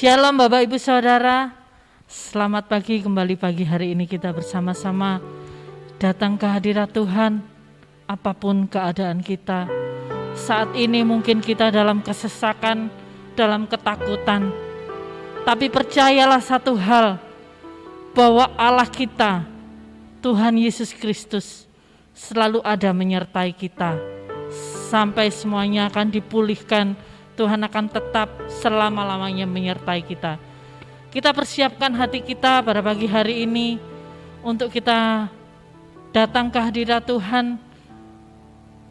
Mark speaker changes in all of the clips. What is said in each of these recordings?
Speaker 1: Shalom Bapak Ibu Saudara, selamat pagi. Kembali pagi hari ini kita bersama-sama datang ke hadirat Tuhan. Apapun keadaan kita saat ini, mungkin kita dalam kesesakan, dalam ketakutan, tapi percayalah satu hal, bahwa Allah kita, Tuhan Yesus Kristus, selalu ada menyertai kita sampai semuanya akan dipulihkan. Tuhan akan tetap selama-lamanya menyertai kita. Kita persiapkan hati kita pada pagi hari ini untuk kita datang ke hadirat Tuhan,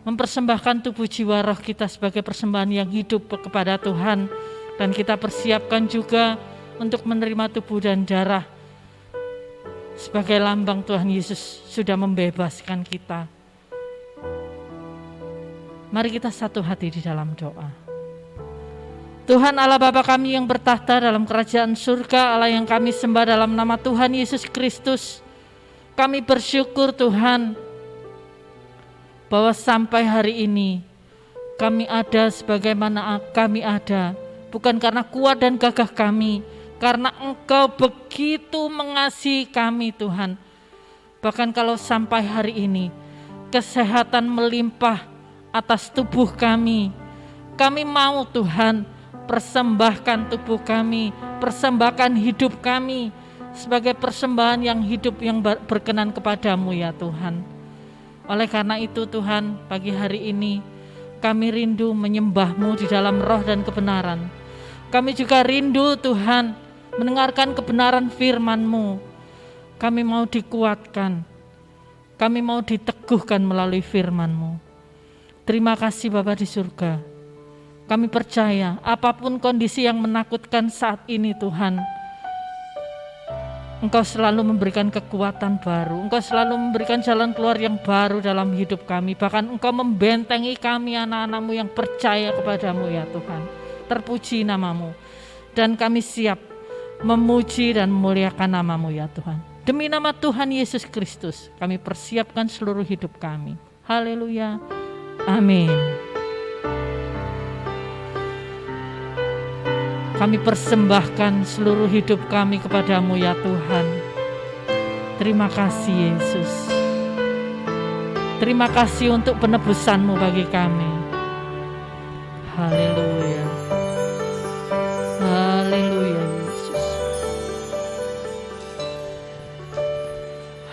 Speaker 1: mempersembahkan tubuh jiwa roh kita sebagai persembahan yang hidup kepada Tuhan. Dan kita persiapkan juga untuk menerima tubuh dan darah sebagai lambang Tuhan Yesus sudah membebaskan kita. Mari kita satu hati di dalam doa. Tuhan Allah Bapa kami yang bertahta dalam kerajaan surga, Allah yang kami sembah dalam nama Tuhan Yesus Kristus, kami bersyukur Tuhan bahwa sampai hari ini kami ada sebagaimana kami ada, bukan karena kuat dan gagah kami, karena Engkau begitu mengasihi kami Tuhan. Bahkan kalau sampai hari ini kesehatan melimpah atas tubuh kami mau Tuhan persembahkan tubuh kami, persembahkan hidup kami sebagai persembahan yang hidup yang berkenan kepadamu ya Tuhan. Oleh karena itu Tuhan, pagi hari ini kami rindu menyembah-Mu di dalam roh dan kebenaran. Kami juga rindu Tuhan mendengarkan kebenaran firman-Mu. Kami mau dikuatkan, kami mau diteguhkan melalui firman-Mu. Terima kasih Bapa di surga. Kami percaya apapun kondisi yang menakutkan saat ini Tuhan, Engkau selalu memberikan kekuatan baru, Engkau selalu memberikan jalan keluar yang baru dalam hidup kami. Bahkan Engkau membentengi kami anak-anak-Mu yang percaya kepadamu ya Tuhan. Terpuji nama-Mu, dan kami siap memuji dan memuliakan nama-Mu ya Tuhan. Demi nama Tuhan Yesus Kristus kami persiapkan seluruh hidup kami. Haleluya, amin. Kami persembahkan seluruh hidup kami kepadamu ya Tuhan. Terima kasih Yesus. Terima kasih untuk penebusan-Mu bagi kami. Haleluya. Haleluya Yesus.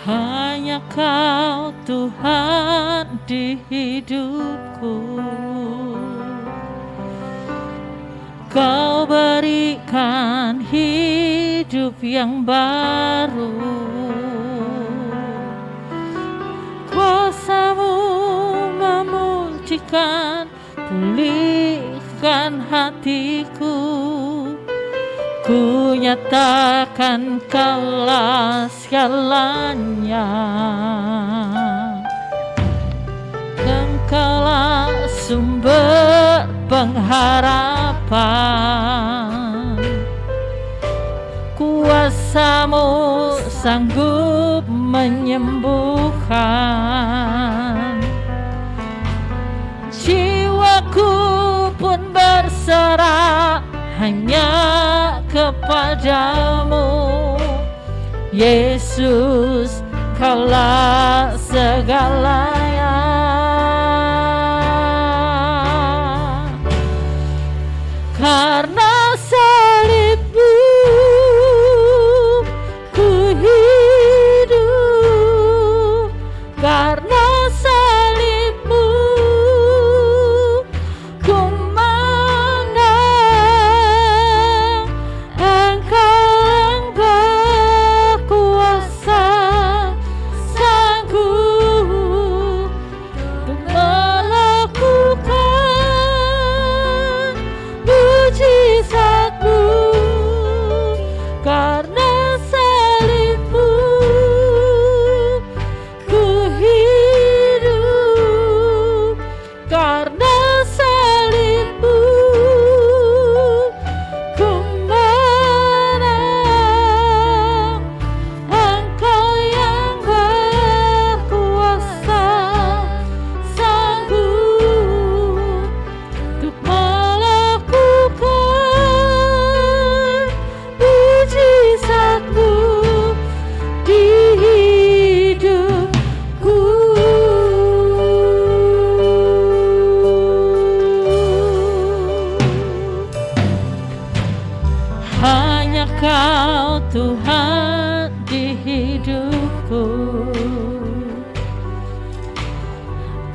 Speaker 1: Hanya Kau Tuhan di hidupku. Kau berikan hidup yang baru. Kuasa-Mu memujikan, pulihkan hatiku. Ku nyatakan Kaulah segalanya. Engkaulah sumber pengharapan. Kuasa-Mu sanggup menyembuhkan. Jiwaku pun berserah hanya kepadamu. Yesus, Kaulah segalanya. Karena salib-Mu ku hidup, karena salib-Mu ku menang. Engkau yang berkuasa, sanggup untuk melakukan mujizat. Engkau Tuhan di hidupku.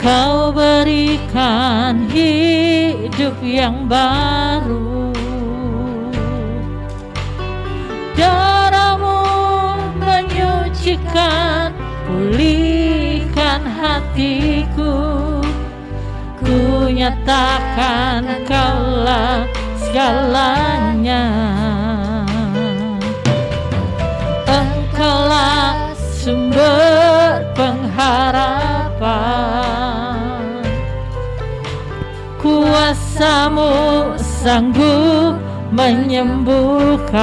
Speaker 1: Kau berikan hidup yang baru. Darah-Mu menyucikan, pulihkan hatiku. Ku nyatakan Kaulah segalanya. Engkaulah sumber pengharapan. Kuasa-Mu sanggup menyembuhkan.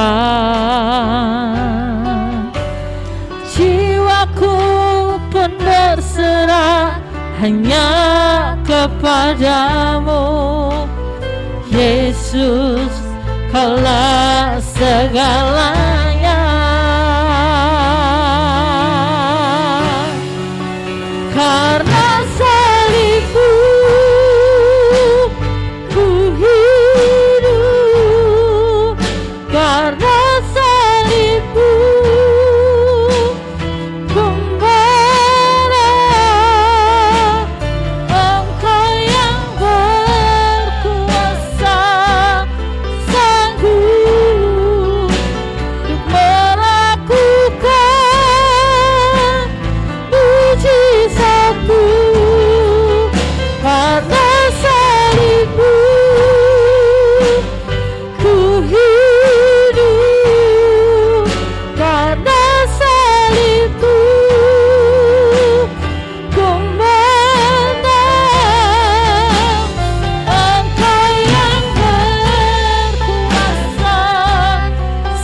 Speaker 1: Jiwaku pun berserah hanya kepadamu. Yesus, Kaulah segalanya. Karena salib-Mu ku hidup. Karena salib-Mu gembala. Engkau yang berkuasa, sanggup untuk melakukan mujizat-Mu. Karena salib-Mu ku hidup. Karena salib-Mu ku menang. Engkau yang berkuasa,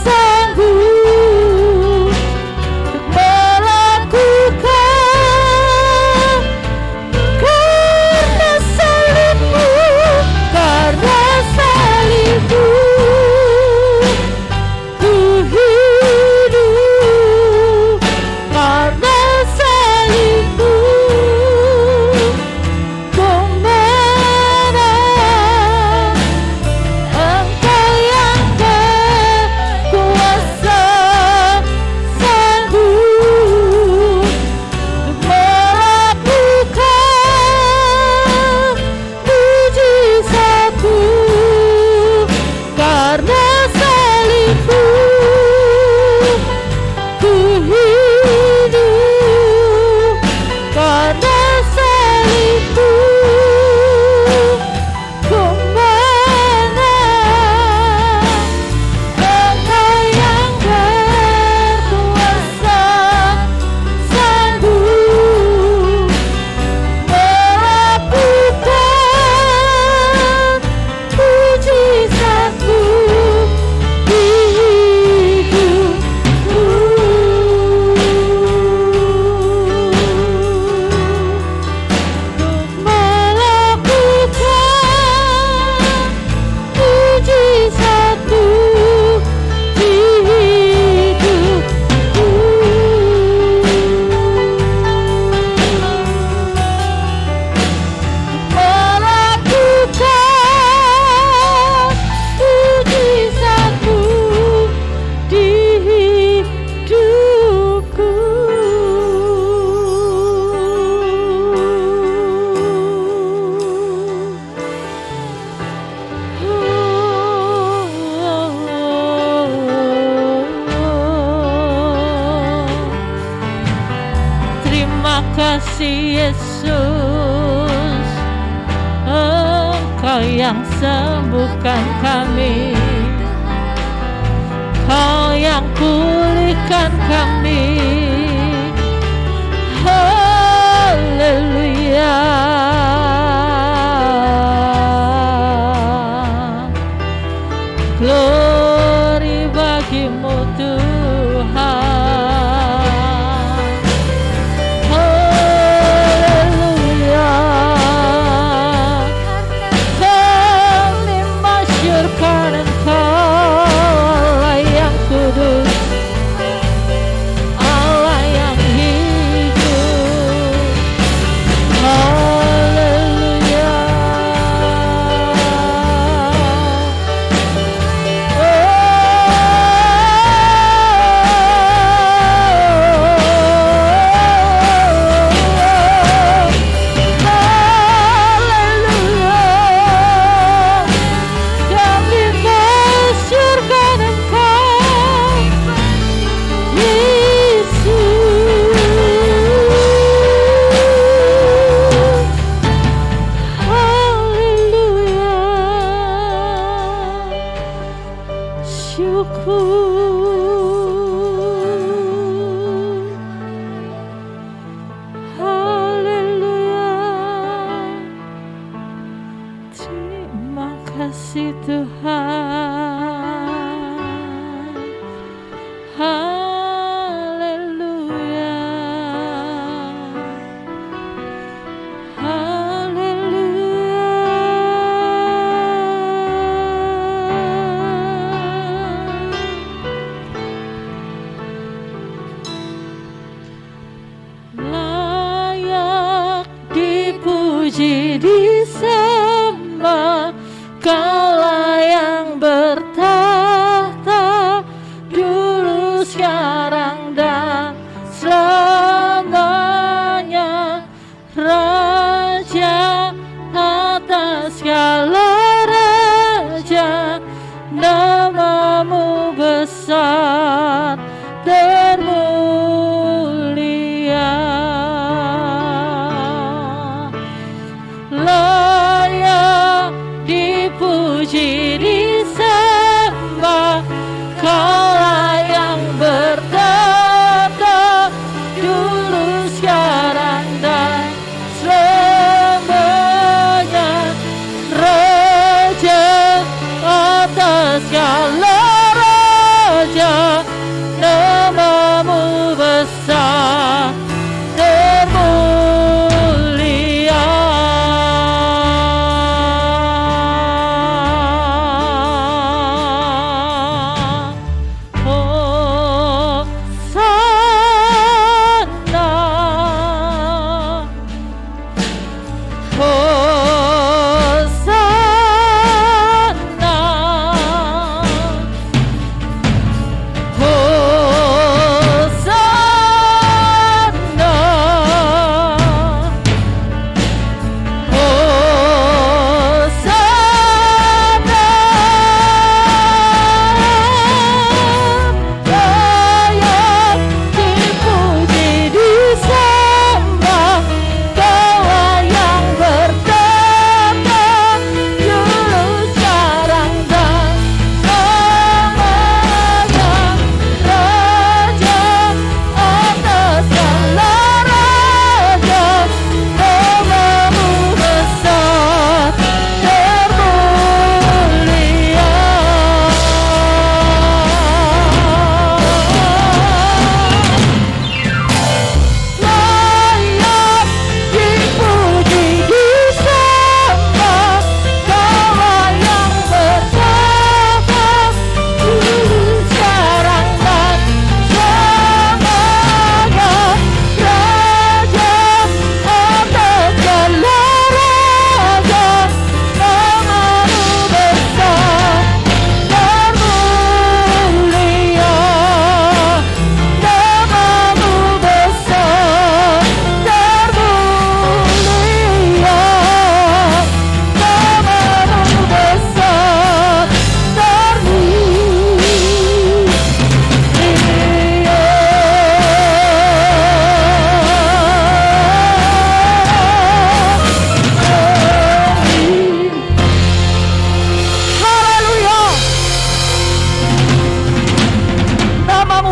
Speaker 1: sanggup untuk melakukan. Karena salib-Mu, karena salib-Mu ku hidup. Karena salib-Mu ku menang. Engkau yang berkuasa, sanggup untuk melakukan mujizat-Mu. Karena salib-Mu ku hidup. Karena salib-Mu ku menang. Engkau yang berkuasa, sanggup melakukan mujizat-Mu di hidupku. Untuk melakukan mujizat-Mu di hidupku. Melakukan mujizat-Mu di hidupku. Terima kasih Yesus, Engkau yang sembuhkan kami. Kau yang pulihkan kami. Haleluya. Glory bagi-Mu Tuhan. Haleluya. Kami masyurkan Engkau, Allah yang kudus, Allah yang hidup. Haleluya. hidupku. Haleluya. Terima kasih Tuhan. Haleluya. Layak dipuji, disembah, Kaulah yang bertahta dulu, sekarang, dan selamanya. Raja atas segala raja, namamu besar termulia. Layak dipuji, disembah, Kaulah yang bertahta dulu, sekarang, dan selamanya. Raja atas segala raja, namamu besar termulia.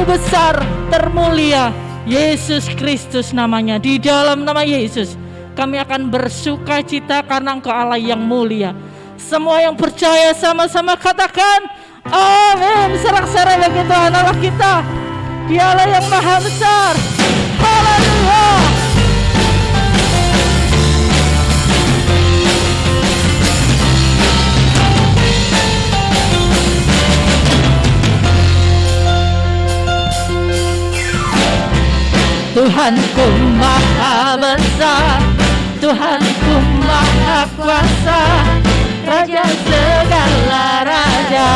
Speaker 1: Besar, termulia, Yesus Kristus namanya. Di dalam nama Yesus kami akan bersuka cita karena Engkau Allah yang mulia. Semua yang percaya sama-sama katakan amin. Sorak-sorai bagi Tuhan Allah kita, Dialah yang maha besar. Haleluya. Tuhanku maha besar, Tuhanku maha kuasa, Raja segala raja.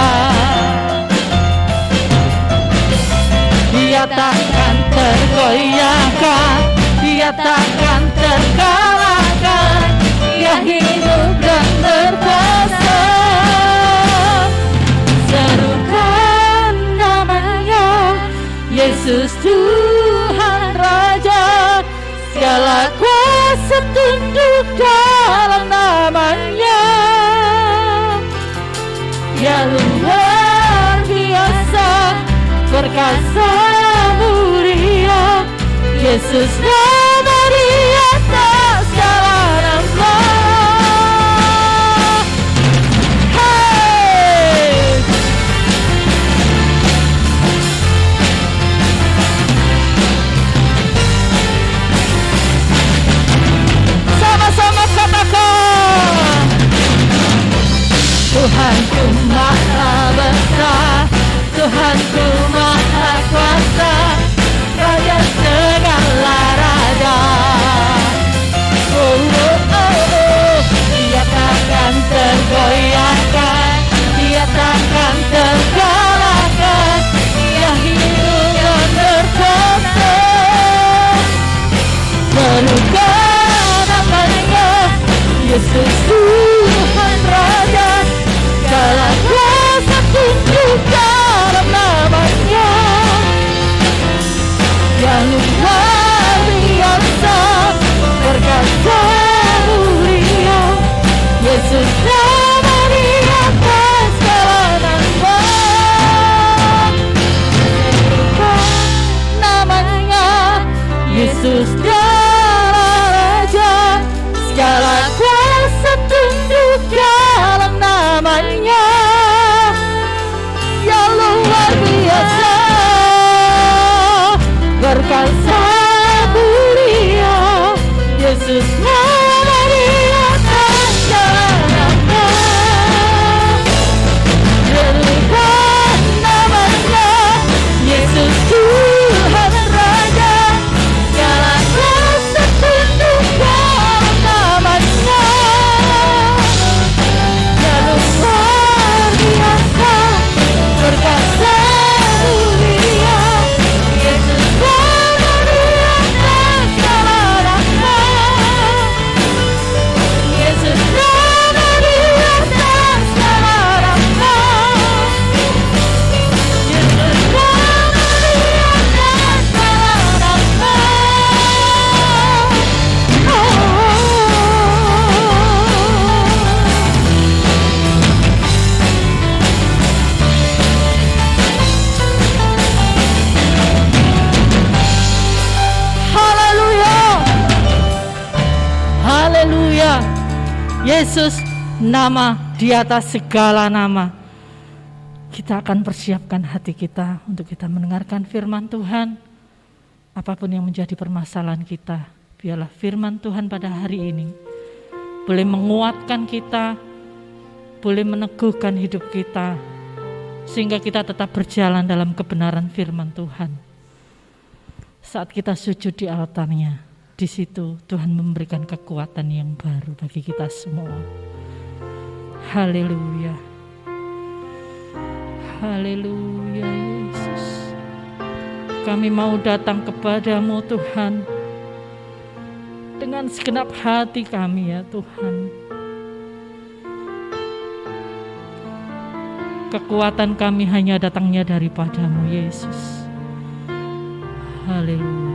Speaker 1: Dia takkan tergoyahkan, Dia takkan terkalahkan, Dia hidup dan berkuasa. Serukan namanya, Yesus Tuhan Raja, segala kuasa tunduk dalam namanya. Dia luar biasa. perkasa mulia, Yesus nama di atas segala nama. Hey! Sama-sama katakan, Tuhanku maha besar, Tuhanku maha kuasa, Raja segala raja. Oh, oh, oh, oh. Dia takkan tergoyahkan, Dia takkan terkalahkan, Dia hidup dan berkuasa. Melukan namanya, Yesus Tuhan Raja, segala kuasa tunduk dalam namanya. Yang luar biasa, perkasa mulia, Yesus nama di atas segala nama. Namanya Yesus Raja, segala kuasa tunduk dalam namanya. Yang luar biasa, perkasa mulia, Yesus nama di atas segala nama. Berikan namanya, Yesus Tuhan Raja, segala kuasa tunduk dalam namanya. Yang luar biasa, perkasa mulia, Yesus nama di atas segala nama. Yesus nama di atas segala nama. Yesus nama di atas segala nama. Haleluya, haleluya. Yesus nama di atas segala nama. Kita akan persiapkan hati kita untuk kita mendengarkan firman Tuhan. Apapun yang menjadi permasalahan kita, biarlah firman Tuhan pada hari ini boleh menguatkan kita, boleh meneguhkan hidup kita, sehingga kita tetap berjalan dalam kebenaran firman Tuhan. Saat kita sujud di altarnya, di situ Tuhan memberikan kekuatan yang baru bagi kita semua. Haleluya. Haleluya Yesus. Kami mau datang kepadamu Tuhan, dengan segenap hati kami ya Tuhan. Kekuatan kami hanya datangnya daripadamu Yesus. Haleluya.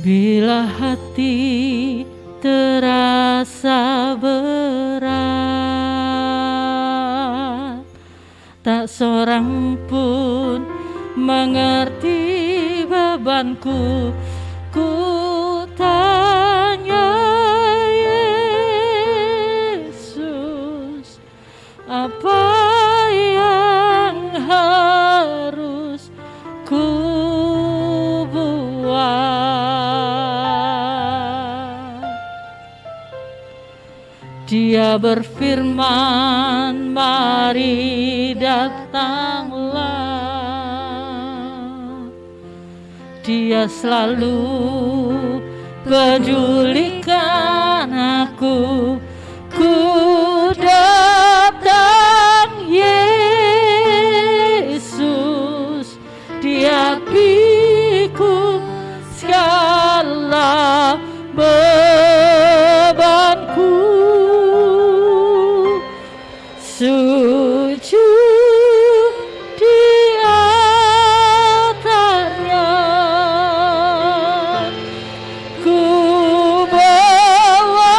Speaker 1: Bila hati terasa berat, tak seorang pun mengerti bebanku, ku tanya Yesus, apa yang harus ku buat? Dia berfirman, mari datanglah. Dia selalu pedulikan aku, ku datang Yesus, Dia pikul segala bebanku. Sujud di altarnya, ku bawa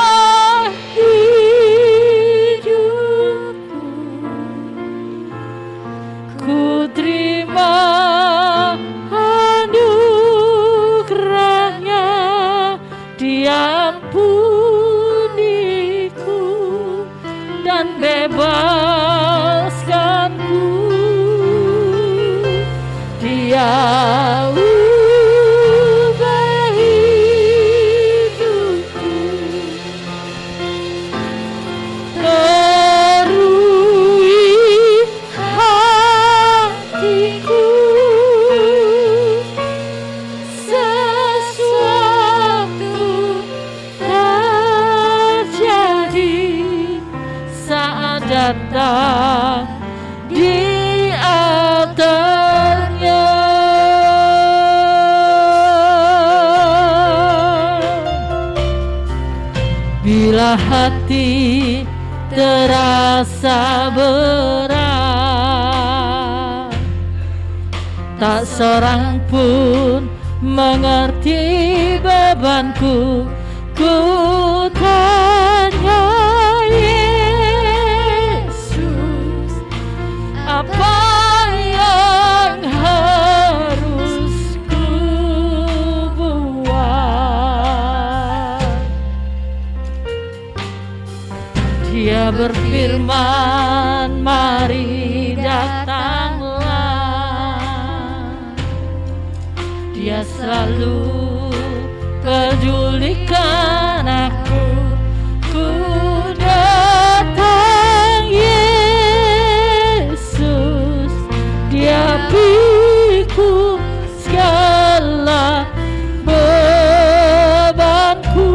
Speaker 1: Bila hati terasa berat, tak seorang pun mengerti bebanku. Ku tanya Yesus, apa yang harus ku buat? Dia berfirman, mari datanglah. Dia selalu pedulikan aku. Ku datang Yesus, Dia pikul segala bebanku.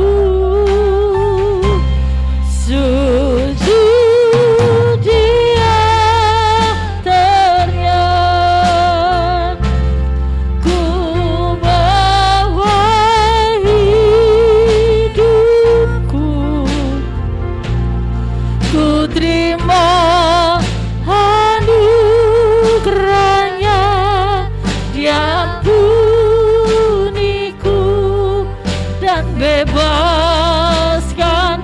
Speaker 1: Sujud Dia teriak, ku bawa hidupku. Ku terima anugerahnya, Dia ampuniku dan bebaskanku.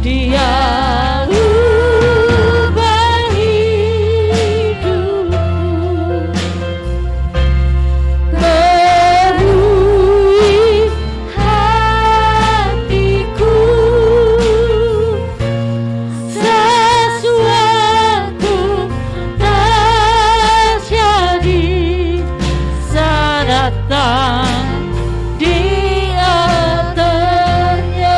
Speaker 1: Dia ubah hidupku, berui hatiku. Sesuatu terjadi saat datang Dia teriak.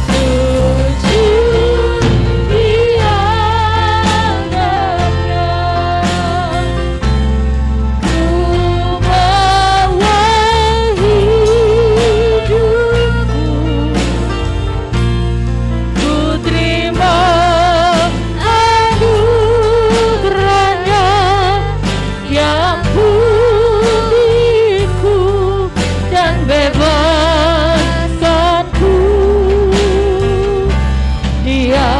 Speaker 1: Sujud Dia teriak, ku bawa hidupku. Ku terima anugerahnya, Dia ampuniku dan bebaskanku. Dia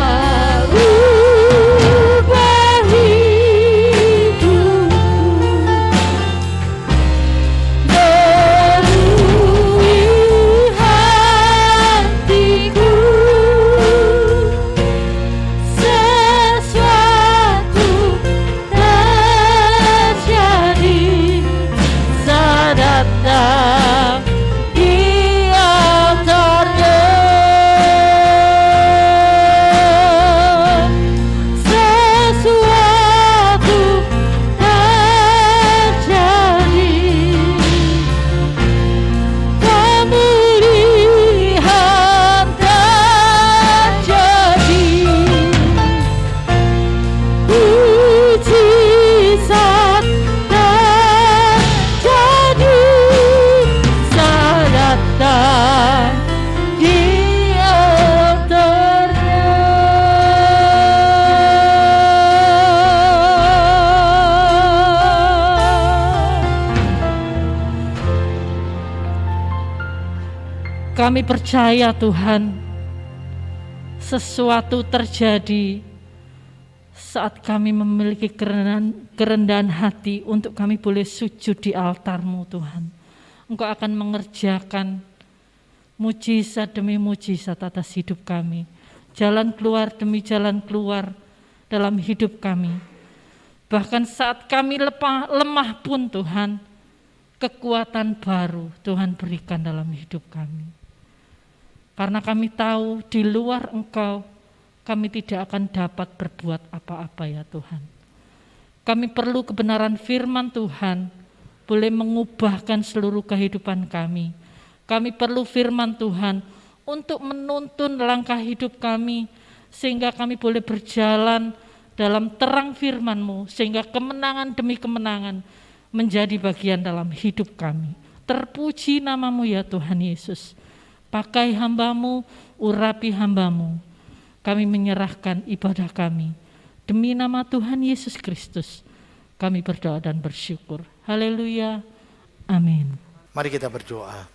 Speaker 1: ubah hidupku, berui hatiku. Sesuatu terjadi saat datang Dia teriak. Sesuatu terjadi, pemulihan terjadi, mujizat terjadi saat datang Dia teriak. Kami percaya Tuhan, sesuatu terjadi saat kami memiliki kerendahan hati untuk kami boleh sujud di altar-Mu Tuhan. Engkau akan mengerjakan mujizat demi mujizat atas hidup kami. Jalan keluar demi jalan keluar dalam hidup kami. Bahkan saat kami lemah pun Tuhan, kekuatan baru Tuhan berikan dalam hidup kami. Karena kami tahu di luar Engkau, kami tidak akan dapat berbuat apa-apa ya Tuhan. Kami perlu kebenaran firman Tuhan, boleh mengubahkan seluruh kehidupan kami. Kami perlu firman Tuhan untuk menuntun langkah hidup kami, sehingga kami boleh berjalan dalam terang firman-Mu, sehingga kemenangan demi kemenangan menjadi bagian dalam hidup kami. Terpuji nama-Mu ya Tuhan Yesus. Pakai hamba-Mu, urapi hamba-Mu. Kami menyerahkan ibadah kami. Demi nama Tuhan Yesus Kristus, kami berdoa dan bersyukur. Haleluya. Amin.
Speaker 2: Mari kita berdoa.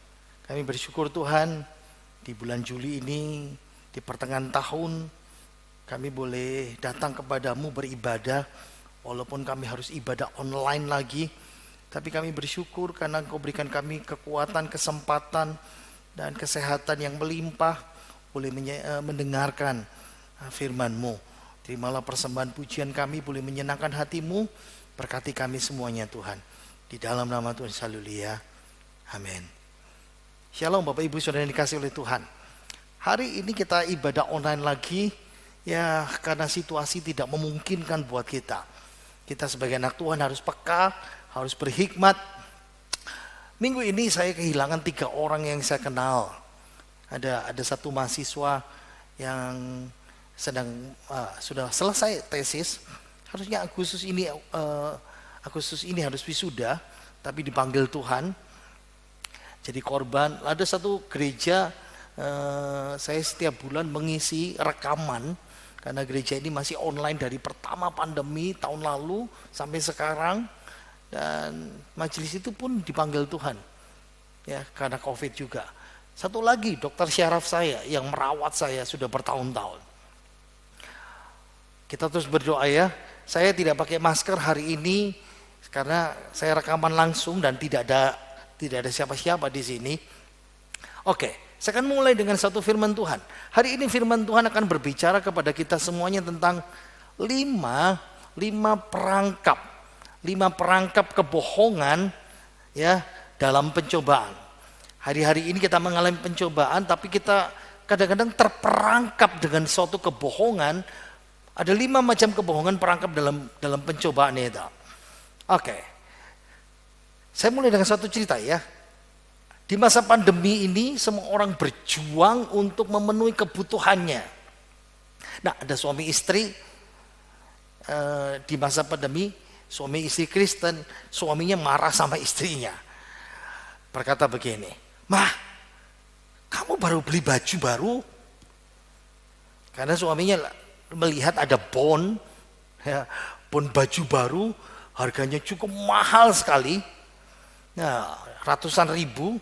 Speaker 2: Kami bersyukur Tuhan, di bulan Juli ini, di pertengahan tahun, kami boleh datang kepadamu beribadah, walaupun kami harus ibadah online lagi. Tapi kami bersyukur karena Engkau berikan kami kekuatan, kesempatan, dan kesehatan yang melimpah, boleh mendengarkan firman-Mu. Terimalah persembahan pujian kami, boleh menyenangkan hati-Mu, berkati kami semuanya Tuhan. Di dalam nama Tuhan Yesus, haleluya. Amin. Shalom Bapak Ibu Saudara yang dikasihi oleh Tuhan. Hari ini kita ibadah online lagi, ya karena situasi tidak memungkinkan buat kita. Kita sebagai anak Tuhan harus peka, harus berhikmat. Minggu ini saya kehilangan 3 orang yang saya kenal. Ada satu mahasiswa yang sudah selesai tesis. Harusnya Agustus ini harus wisuda, tapi dipanggil Tuhan jadi korban. Ada satu gereja, saya setiap bulan mengisi rekaman karena gereja ini masih online dari pertama pandemi tahun lalu sampai sekarang. Dan majelis itu pun dipanggil Tuhan, ya karena COVID juga. Satu lagi dokter syaraf saya yang merawat saya sudah bertahun-tahun. Kita terus berdoa ya. Saya tidak pakai masker hari ini karena saya rekaman langsung dan tidak ada siapa-siapa di sini. Oke, saya akan mulai dengan satu firman Tuhan. Hari ini firman Tuhan akan berbicara kepada kita semuanya tentang 5 perangkap kebohongan ya dalam pencobaan. Hari-hari ini kita mengalami pencobaan, tapi kita kadang-kadang terperangkap dengan suatu kebohongan. Ada 5 macam kebohongan perangkap dalam pencobaan itu. Oke. Saya mulai dengan satu cerita ya. Di masa pandemi ini semua orang berjuang untuk memenuhi kebutuhannya. Nah, ada suami istri di masa pandemi, suami istri Kristen, suaminya marah sama istrinya. Berkata begini, "Mah, kamu baru beli baju baru?" Karena suaminya melihat ada bon baju baru, harganya cukup mahal sekali. Nah, ratusan ribu.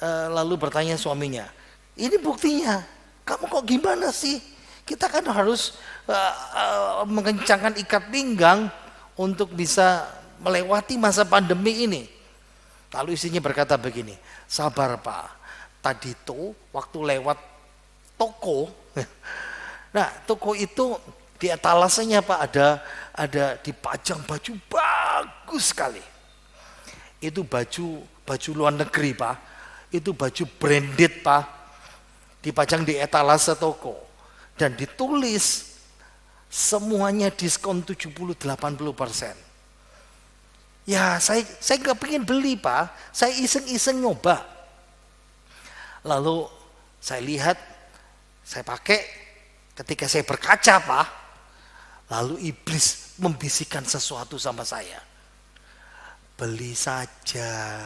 Speaker 2: Lalu bertanya suaminya, "Ini buktinya, kamu kok gimana sih? Kita kan harus mengencangkan ikat pinggang untuk bisa melewati masa pandemi ini." Lalu istrinya berkata begini, "Sabar Pak, tadi tuh waktu lewat toko." Nah, toko itu di etalasenya Pak ada dipajang baju bagus sekali. Itu baju luar negeri Pak. Itu baju branded Pak. Dipajang di etalase toko dan ditulis semuanya diskon 70-80%. Ya, saya nggak pengen beli Pak. Saya iseng-iseng nyoba. Lalu saya lihat, saya pakai. Ketika saya berkaca Pak, lalu iblis membisikkan sesuatu sama saya. "Beli saja,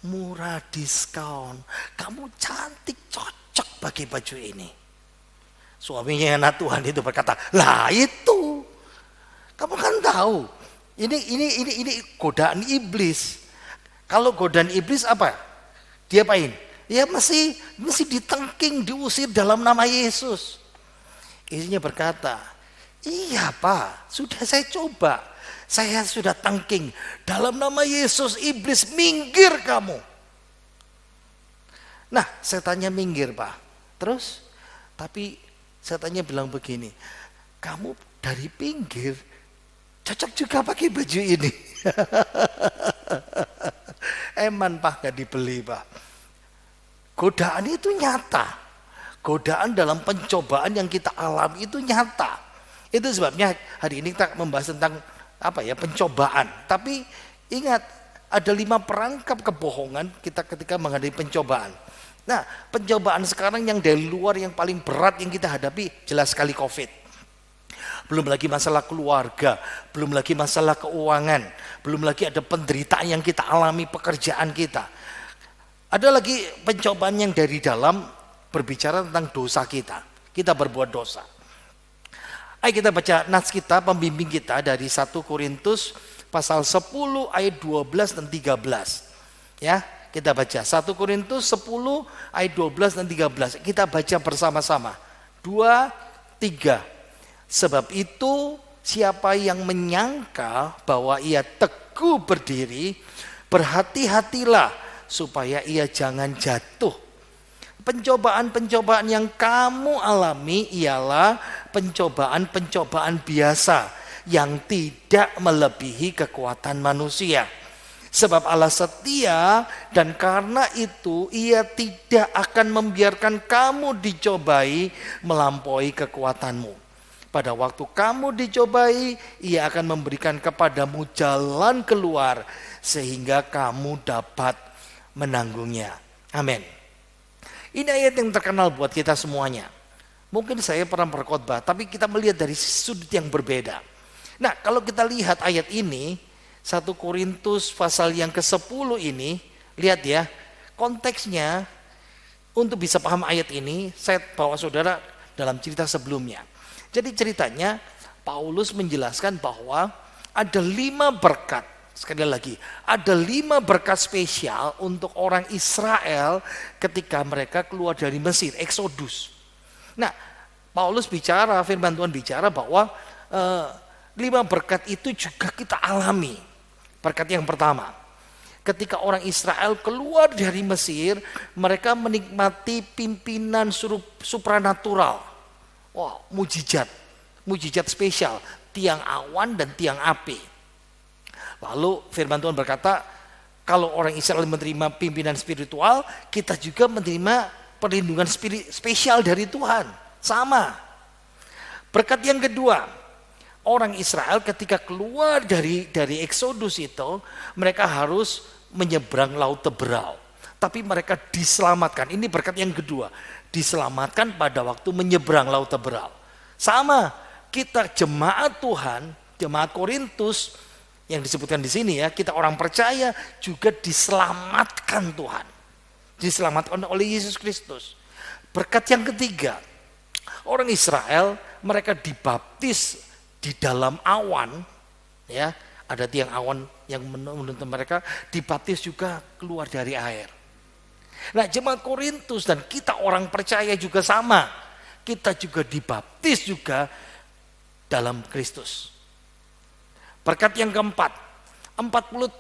Speaker 2: murah diskon. Kamu cantik, cocok pakai baju ini." Suaminya anak Tuhan itu berkata, "Lah itu, kamu kan tahu, ini godaan iblis. Kalau godaan iblis apa? Dia apain? Ya mesti ditengking, diusir dalam nama Yesus." Istrinya berkata, "Iya Pak, sudah saya coba. Saya sudah tengking. Dalam nama Yesus, iblis minggir kamu." Nah, setannya minggir Pak. Terus, tapi setannya bilang begini, "Kamu dari pinggir, cocok juga pakai baju ini." Eman Pak, gak dibeli Pak. Godaan itu nyata. Godaan dalam pencobaan yang kita alami itu nyata. Itu sebabnya hari ini kita membahas tentang pencobaan. Tapi ingat, ada 5 perangkap kebohongan kita ketika menghadapi pencobaan. Nah, pencobaan sekarang yang dari luar yang paling berat yang kita hadapi jelas sekali COVID. Belum lagi masalah keluarga, belum lagi masalah keuangan, belum lagi ada penderitaan yang kita alami pekerjaan kita. Ada lagi pencobaan yang dari dalam, berbicara tentang dosa kita. Kita berbuat dosa. Ayo kita baca nats kita, pembimbing kita dari 1 Korintus pasal 10 ayat 12 dan 13. Ya, kita baca 1 Korintus 10 ayat 12 dan 13. Kita baca bersama-sama. 2, 3. Sebab itu siapa yang menyangka bahwa ia teguh berdiri, berhati-hatilah supaya ia jangan jatuh. Pencobaan-pencobaan yang kamu alami ialah pencobaan-pencobaan biasa yang tidak melebihi kekuatan manusia. Sebab Allah setia dan karena itu ia tidak akan membiarkan kamu dicobai melampaui kekuatanmu. Pada waktu kamu dicobai, ia akan memberikan kepadamu jalan keluar sehingga kamu dapat menanggungnya. Amin. Ini ayat yang terkenal buat kita semuanya. Mungkin saya pernah berkhotbah, tapi kita melihat dari sudut yang berbeda. Nah, kalau kita lihat ayat ini, 1 Korintus pasal yang ke-10 ini, lihat ya, konteksnya untuk bisa paham ayat ini, saya bawa saudara dalam cerita sebelumnya. Jadi ceritanya, Paulus menjelaskan bahwa ada 5 berkat. Sekali lagi, ada 5 berkat spesial untuk orang Israel ketika mereka keluar dari Mesir, Exodus. Nah, Paulus bicara, firman Tuhan bicara bahwa 5 berkat itu juga kita alami. Berkat yang pertama, ketika orang Israel keluar dari Mesir, mereka menikmati pimpinan supranatural. Wow, mujizat spesial, tiang awan dan tiang api. Lalu firman Tuhan berkata, kalau orang Israel menerima pimpinan spiritual, kita juga menerima perlindungan spesial dari Tuhan. Sama. Berkat yang kedua, orang Israel ketika keluar dari Exodus itu, mereka harus menyeberang Laut Teberau. Tapi mereka diselamatkan. Ini berkat yang kedua. Diselamatkan pada waktu menyeberang Laut Teberau. Sama, kita jemaat Tuhan, jemaat Korintus, yang disebutkan di sini ya, kita orang percaya juga diselamatkan Tuhan. Diselamatkan oleh Yesus Kristus. Berkat yang ketiga, orang Israel mereka dibaptis di dalam awan, ya, ada tiang awan yang menuntun mereka, dibaptis juga keluar dari air. Nah, jemaat Korintus dan kita orang percaya juga sama. Kita juga dibaptis juga dalam Kristus. Berkat yang keempat, 40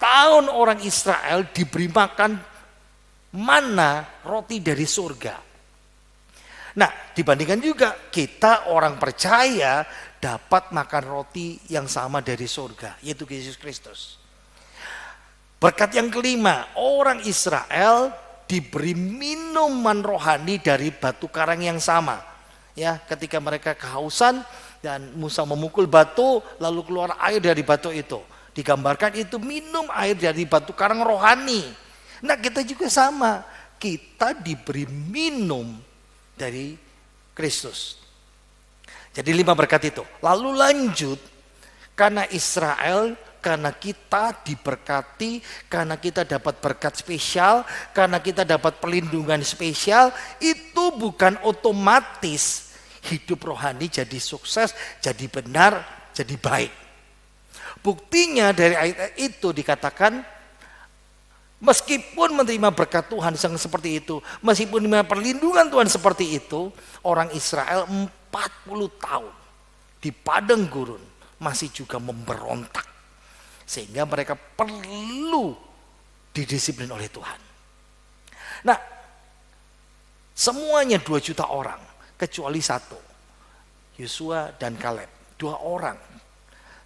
Speaker 2: tahun orang Israel diberi makan mana roti dari surga. Nah, dibandingkan juga kita orang percaya dapat makan roti yang sama dari surga, yaitu Yesus Kristus. Berkat yang kelima, orang Israel diberi minuman rohani dari batu karang yang sama. Ya, ketika mereka kehausan dan Musa memukul batu lalu keluar air dari batu itu. Digambarkan itu minum air dari batu karang rohani. Nah, kita juga sama. Kita diberi minum dari Kristus. Jadi 5 berkat itu. Lalu lanjut, karena Israel, karena kita diberkati, karena kita dapat berkat spesial, karena kita dapat perlindungan spesial, itu bukan otomatis hidup rohani jadi sukses, jadi benar, jadi baik. Buktinya dari ayat itu dikatakan, meskipun menerima berkat Tuhan yang seperti itu, meskipun menerima perlindungan Tuhan seperti itu, orang Israel 40 tahun di padang gurun masih juga memberontak. Sehingga mereka perlu didisiplin oleh Tuhan. Nah, semuanya 2 juta orang. Kecuali 1, Yosua dan Kaleb, 2 orang.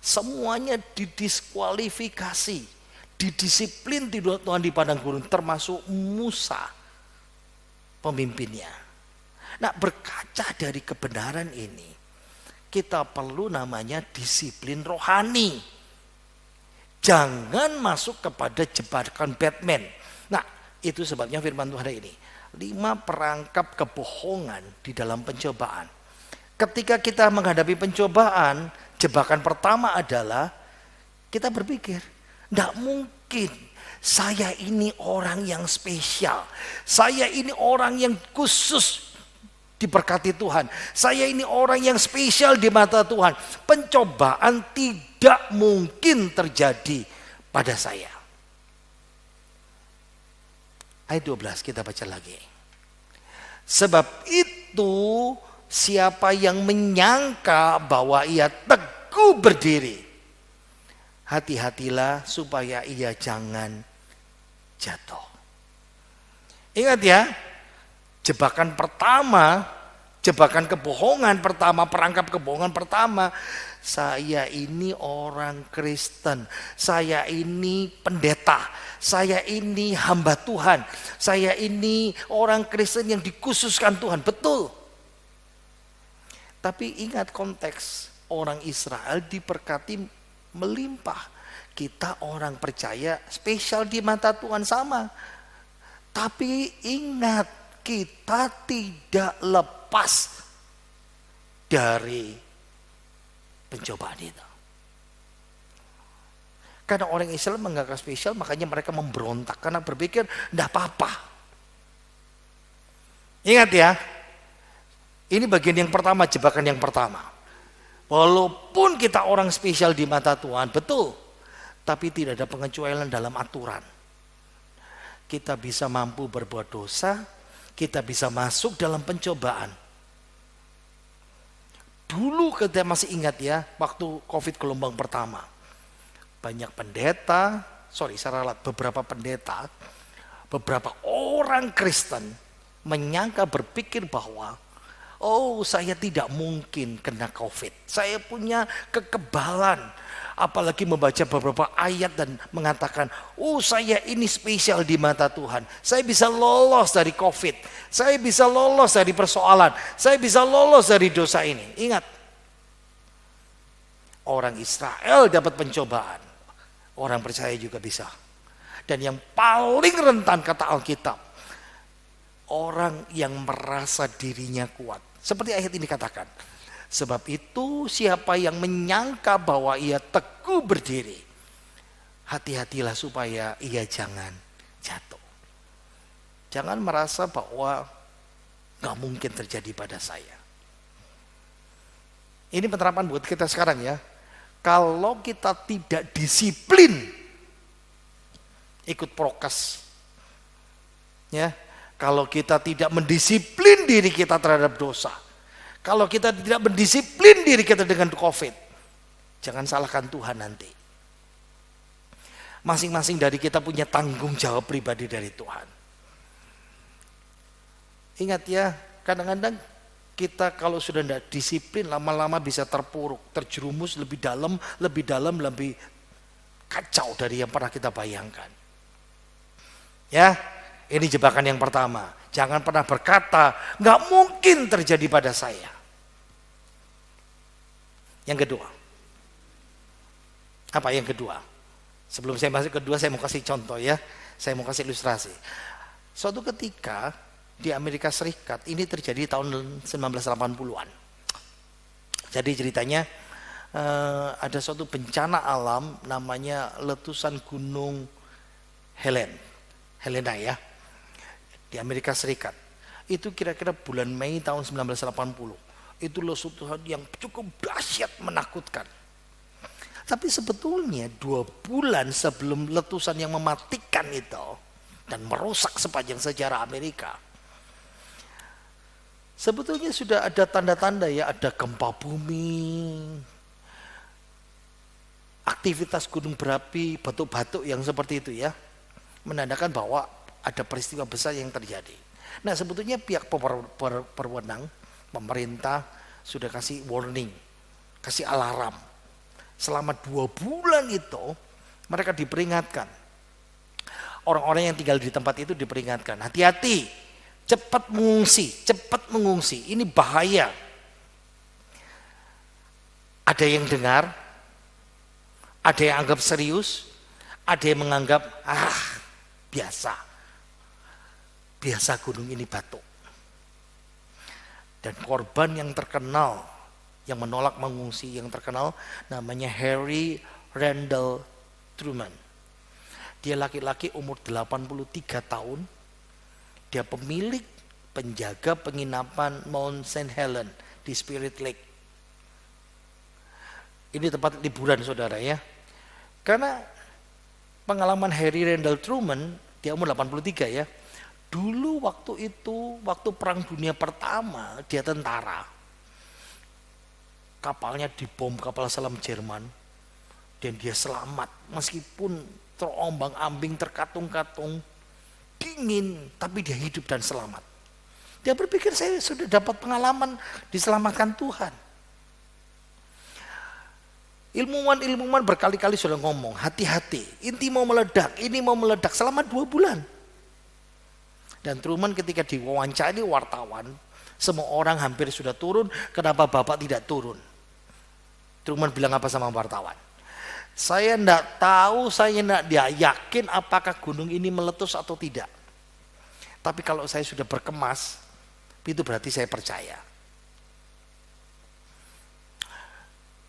Speaker 2: Semuanya didiskualifikasi, didisiplin Tuhan di padang gurun, termasuk Musa pemimpinnya. Nah, berkaca dari kebenaran ini, kita perlu namanya disiplin rohani. Jangan masuk kepada jebakan Batman. Nah, itu sebabnya firman Tuhan hari ini. 5 perangkap kebohongan di dalam pencobaan. Ketika kita menghadapi pencobaan, jebakan pertama adalah kita berpikir, tidak mungkin saya ini orang yang spesial. Saya ini orang yang khusus. diberkati Tuhan. Saya ini orang yang spesial di mata Tuhan. Pencobaan tidak mungkin terjadi pada saya. Ayat 12 kita baca lagi. Sebab itu siapa yang menyangka bahwa ia teguh berdiri, hati-hatilah supaya ia jangan jatuh. Ingat ya, jebakan pertama, jebakan kebohongan pertama, perangkap kebohongan pertama. Saya ini orang Kristen, saya ini pendeta, saya ini hamba Tuhan, saya ini orang Kristen yang dikhususkan Tuhan. Betul. Tapi ingat konteks, orang Israel diberkati melimpah. Kita orang percaya spesial di mata Tuhan sama. Tapi ingat, kita tidak lepas dari pencobaan itu. Karena orang Israel menganggap spesial, makanya mereka memberontak. Karena berpikir, tidak apa-apa. Ingat ya, ini bagian yang pertama, jebakan yang pertama. Walaupun kita orang spesial di mata Tuhan, betul. Tapi tidak ada pengecualian dalam aturan. Kita bisa mampu berbuat dosa, kita bisa masuk dalam pencobaan. Dulu kita masih ingat ya, waktu COVID gelombang pertama. Banyak pendeta, beberapa pendeta, beberapa orang Kristen menyangka berpikir bahwa saya tidak mungkin kena COVID. Saya punya kekebalan. Apalagi membaca beberapa ayat dan mengatakan, saya ini spesial di mata Tuhan. Saya bisa lolos dari COVID. Saya bisa lolos dari persoalan. Saya bisa lolos dari dosa ini. Ingat, orang Israel dapat pencobaan. Orang percaya juga bisa. Dan yang paling rentan kata Alkitab, orang yang merasa dirinya kuat. Seperti ayat ini katakan. Sebab itu siapa yang menyangka bahwa ia teguh berdiri, hati-hatilah supaya ia jangan jatuh. Jangan merasa bahwa gak mungkin terjadi pada saya. Ini penerapan buat kita sekarang ya. Kalau kita tidak disiplin ikut prokes, ya, kalau kita tidak mendisiplin diri kita terhadap dosa, kalau kita tidak mendisiplin diri kita dengan COVID, jangan salahkan Tuhan nanti. Masing-masing dari kita punya tanggung jawab pribadi dari Tuhan. Ingat ya, kadang-kadang kita kalau sudah tidak disiplin, lama-lama bisa terpuruk, terjerumus lebih dalam, lebih kacau dari yang pernah kita bayangkan. Ya, ini jebakan yang pertama. Jangan pernah berkata, nggak mungkin terjadi pada saya. Yang kedua, apa yang kedua? Sebelum saya masuk kedua, saya mau kasih contoh ya. Saya mau kasih ilustrasi. Suatu ketika di Amerika Serikat, ini terjadi tahun 1980-an. Jadi ceritanya ada suatu bencana alam namanya letusan gunung Helena ya. Di Amerika Serikat. Itu kira-kira bulan Mei tahun 1980. Itu letusan yang cukup dahsyat, menakutkan. Tapi sebetulnya 2 bulan sebelum letusan yang mematikan itu dan merusak sepanjang sejarah Amerika, sebetulnya sudah ada tanda-tanda ya, ada gempa bumi, aktivitas gunung berapi, batuk-batuk yang seperti itu ya, menandakan bahwa ada peristiwa besar yang terjadi. Nah sebetulnya pihak berwenang, pemerintah sudah kasih warning, kasih alarm. Selama 2 bulan itu mereka diperingatkan. Orang-orang yang tinggal di tempat itu diperingatkan, hati-hati, cepat mengungsi, ini bahaya. Ada yang dengar, ada yang anggap serius, ada yang menganggap biasa gunung ini batuk. Dan korban yang terkenal, yang menolak mengungsi yang terkenal namanya Harry Randall Truman. Dia laki-laki umur 83 tahun. Dia pemilik penjaga penginapan Mount St. Helen di Spirit Lake. Ini tempat liburan saudara ya. Karena pengalaman Harry Randall Truman, dia umur 83 ya. Dulu waktu itu, waktu Perang Dunia Pertama, dia tentara. Kapalnya dibom, kapal selam Jerman. Dan dia selamat, meskipun terombang-ambing, terkatung-katung, dingin, tapi dia hidup dan selamat. Dia berpikir saya sudah dapat pengalaman diselamatkan Tuhan. Ilmuwan berkali-kali sudah ngomong, hati-hati, ini mau meledak selama 2 bulan. Dan Truman ketika diwawancari wartawan, semua orang hampir sudah turun, kenapa Bapak tidak turun? Truman bilang apa sama wartawan? Saya tidak tahu, saya tidak yakin apakah gunung ini meletus atau tidak. Tapi kalau saya sudah berkemas, itu berarti saya percaya.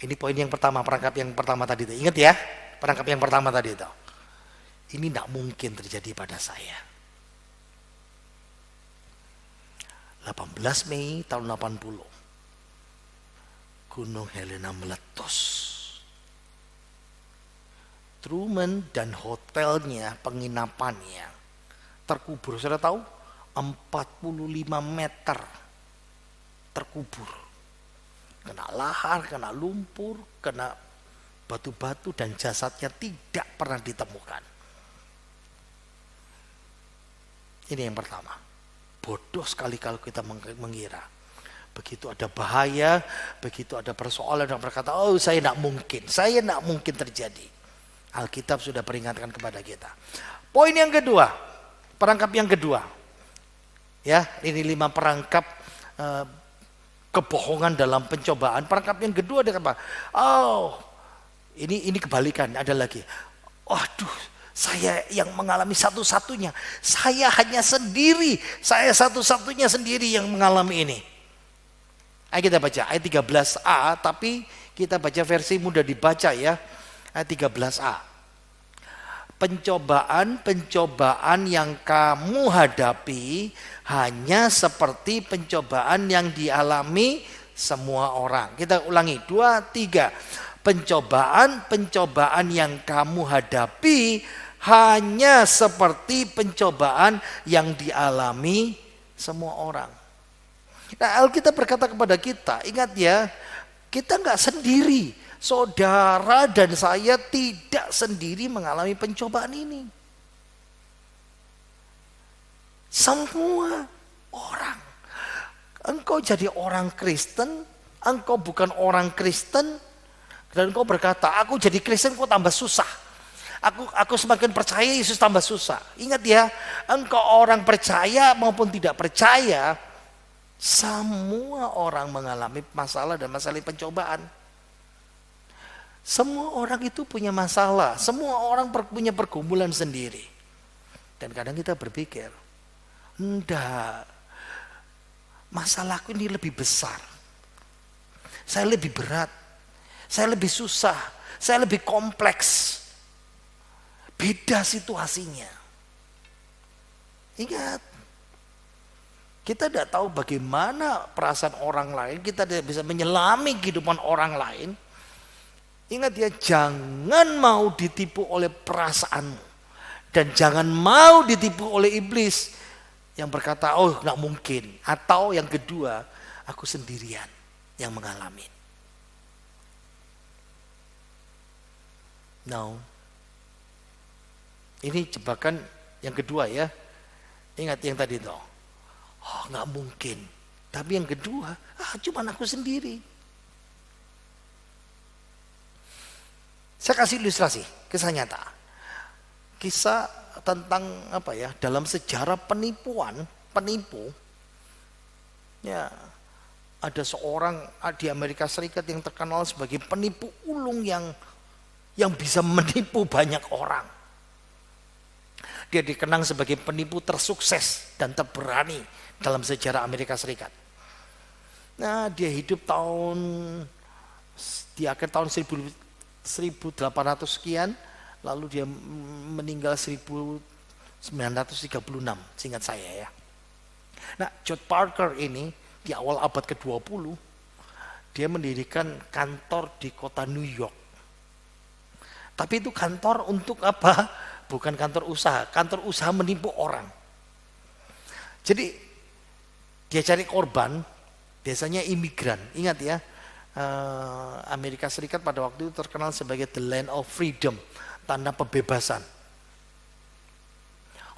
Speaker 2: Ini poin yang pertama, perangkap yang pertama tadi itu. Ingat ya, perangkap yang pertama tadi itu. Ini tidak mungkin terjadi pada saya. 18 Mei tahun 80. Gunung Helena meletus. Truman dan hotelnya, penginapannya terkubur. Sudah tahu? 45 meter terkubur. Kena lahar, kena lumpur, kena batu-batu dan jasadnya tidak pernah ditemukan. Ini yang pertama. Bodoh sekali kalau kita mengira. Begitu ada bahaya, begitu ada persoalan dan berkata, oh saya tidak mungkin terjadi. Alkitab sudah peringatkan kepada kita. Poin yang kedua, perangkap yang kedua. Ya, ini 5 perangkap kebohongan dalam pencobaan. Perangkap yang kedua dia apa? Oh, ini kebalikan, ada lagi. Waduh, saya yang mengalami satu-satunya. Saya hanya sendiri. Saya satu-satunya sendiri yang mengalami ini. Ayo kita baca ayat 13a, tapi kita baca versi mudah dibaca ya. Ayat 13a. Pencobaan yang kamu hadapi hanya seperti pencobaan yang dialami semua orang. Kita ulangi, 2, 3. Pencobaan yang kamu hadapi hanya seperti pencobaan yang dialami semua orang. Nah, Alkitab berkata kepada kita, ingat ya, kita nggak sendiri. Saudara dan saya tidak sendiri mengalami pencobaan ini. Semua orang. Engkau jadi orang Kristen, engkau bukan orang Kristen, dan engkau berkata, aku jadi Kristen kok tambah susah. Aku semakin percaya Yesus tambah susah. Ingat ya, engkau orang percaya maupun tidak percaya, semua orang mengalami masalah dan masalah pencobaan. Semua orang itu punya masalah, semua orang punya pergumulan sendiri. Dan kadang kita berpikir, enggak, masalahku ini lebih besar. Saya lebih berat, saya lebih susah, saya lebih kompleks. Beda situasinya. Ingat, kita tidak tahu bagaimana perasaan orang lain, kita tidak bisa menyelami kehidupan orang lain. Ingat ya, jangan mau ditipu oleh perasaanmu. Dan jangan mau ditipu oleh iblis yang berkata, oh tidak mungkin. Atau yang kedua, aku sendirian yang mengalami. No. Ini jebakan yang kedua ya. Ingat yang tadi itu. Oh nggak mungkin. Tapi yang kedua, cuman aku sendiri. Saya kasih ilustrasi, kisah nyata. Kisah tentang apa ya? Dalam sejarah penipu, ya ada seorang di Amerika Serikat yang terkenal sebagai penipu ulung yang bisa menipu banyak orang. Dia dikenang sebagai penipu tersukses dan terberani dalam sejarah Amerika Serikat. Nah, dia hidup di akhir tahun 1800 sekian, lalu dia meninggal 1936, seingat saya ya. Nah, George Parker ini di awal abad ke-20, dia mendirikan kantor di kota New York. Tapi itu kantor untuk apa? Bukan kantor usaha menipu orang. Jadi dia cari korban, biasanya imigran. Ingat ya, Amerika Serikat pada waktu itu terkenal sebagai the land of freedom, tanah pembebasan.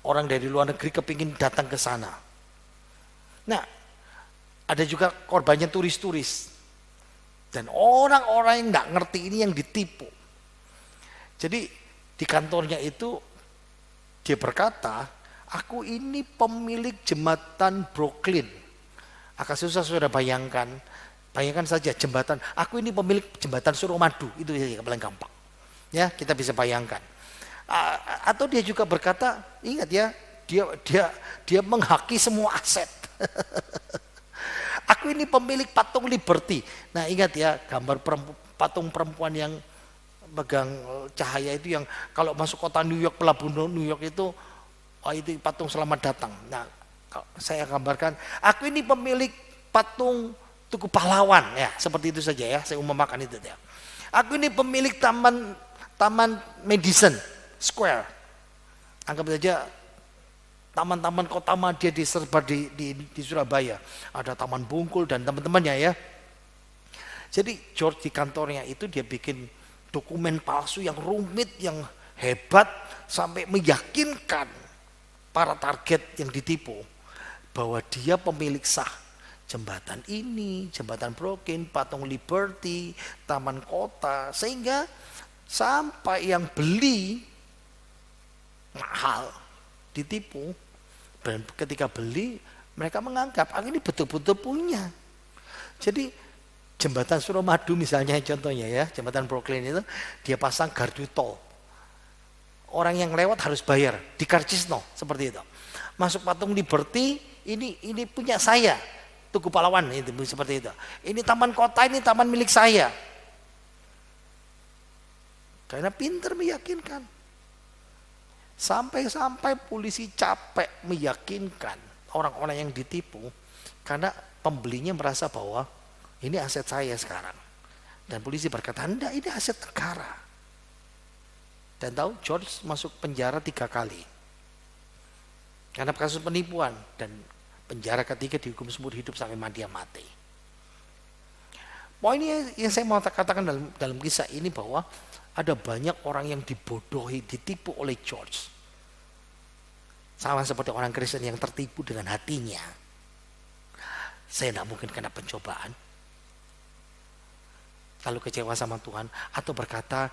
Speaker 2: Orang dari luar negeri kepingin datang ke sana. Nah, ada juga korbannya turis-turis. Dan orang-orang yang nggak ngerti ini yang ditipu. Jadi di kantornya itu dia berkata, aku ini pemilik jembatan Brooklyn. Agak susah sudah bayangkan. Bayangkan saja jembatan. Aku ini pemilik jembatan Suramadu. Itu yang paling gampang. Ya, kita bisa bayangkan. Atau dia juga berkata, ingat ya, dia menghaki semua aset. Aku ini pemilik patung Liberty. Nah, ingat ya, gambar patung perempuan yang pegang cahaya itu yang kalau masuk kota New York, pelabuhan New York itu patung selamat datang. Nah, saya gambarkan, aku ini pemilik patung Tugu Pahlawan, ya seperti itu saja ya, saya umpamakan itu ya. Aku ini pemilik taman Madison Square. Anggap saja taman-taman kota madya diserbar di Surabaya. Ada Taman Bungkul dan teman-temannya ya. Jadi George di kantornya itu dia bikin dokumen palsu yang rumit, yang hebat, sampai meyakinkan para target yang ditipu bahwa dia pemilik sah jembatan ini, jembatan Brooklyn, patung Liberty, taman kota, sehingga sampai yang beli mahal ditipu. Dan ketika beli mereka menganggap ini betul-betul punya. Jadi jembatan Suramadu misalnya contohnya ya, jembatan Brooklyn itu dia pasang gardu tol. Orang yang lewat harus bayar di Karcisno seperti itu. Masuk patung Liberty, ini punya saya. Tugu Pahlawan itu seperti itu. Ini taman kota, ini taman milik saya. Karena pintar meyakinkan. Sampai polisi capek meyakinkan orang-orang yang ditipu karena pembelinya merasa bahwa ini aset saya sekarang. Dan polisi berkata, enggak, ini aset negara. Dan tahu George masuk penjara 3 kali. Karena kasus penipuan. Dan penjara ketiga dihukum seumur hidup sampai dia mati. Poinnya yang saya mau katakan dalam kisah ini bahwa ada banyak orang yang dibodohi, ditipu oleh George. Sama seperti orang Kristen yang tertipu dengan hatinya. Saya tidak mungkin kena pencobaan. Lalu kecewa sama Tuhan atau berkata,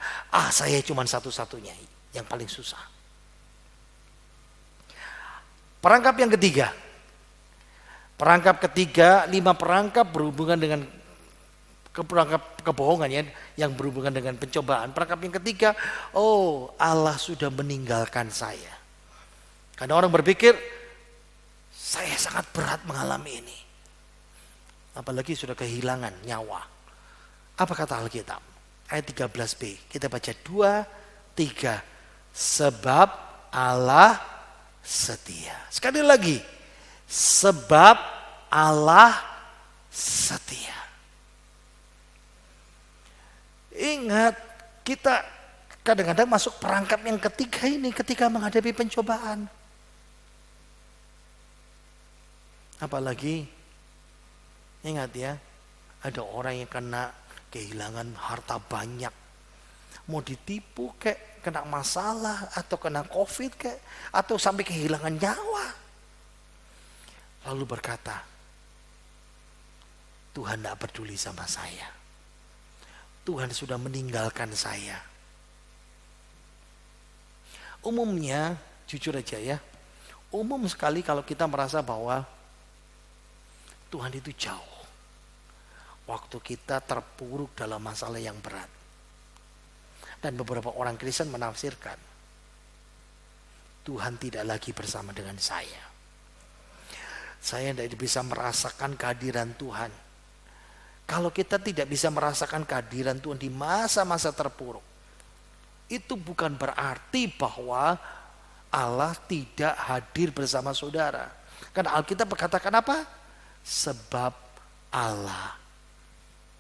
Speaker 2: saya cuma satu-satunya yang paling susah. Perangkap yang ketiga. Perangkap ketiga, 5 perangkap berhubungan dengan perangkap kebohongan ya, yang berhubungan dengan pencobaan. Perangkap yang ketiga, Allah sudah meninggalkan saya. Karena orang berpikir, saya sangat berat mengalami ini. Apalagi sudah kehilangan nyawa. Apa kata Alkitab? Ayat 13b. Kita baca 2, 3. Sebab Allah setia. Sekali lagi. Sebab Allah setia. Ingat, kita kadang-kadang masuk perangkap yang ketiga ini ketika menghadapi pencobaan. Apalagi, ingat ya, ada orang yang kehilangan harta banyak. Mau ditipu kek, kena masalah, atau kena COVID kek, atau sampai kehilangan nyawa. Lalu berkata, Tuhan tidak peduli sama saya. Tuhan sudah meninggalkan saya. Umumnya, jujur aja ya, umum sekali kalau kita merasa bahwa Tuhan itu jauh. Waktu kita terpuruk dalam masalah yang berat. Dan beberapa orang Kristen menafsirkan, Tuhan tidak lagi bersama dengan saya. Saya tidak bisa merasakan kehadiran Tuhan. Kalau kita tidak bisa merasakan kehadiran Tuhan di masa-masa terpuruk, itu bukan berarti bahwa Allah tidak hadir bersama saudara. Karena Alkitab berkatakan apa? Sebab Allah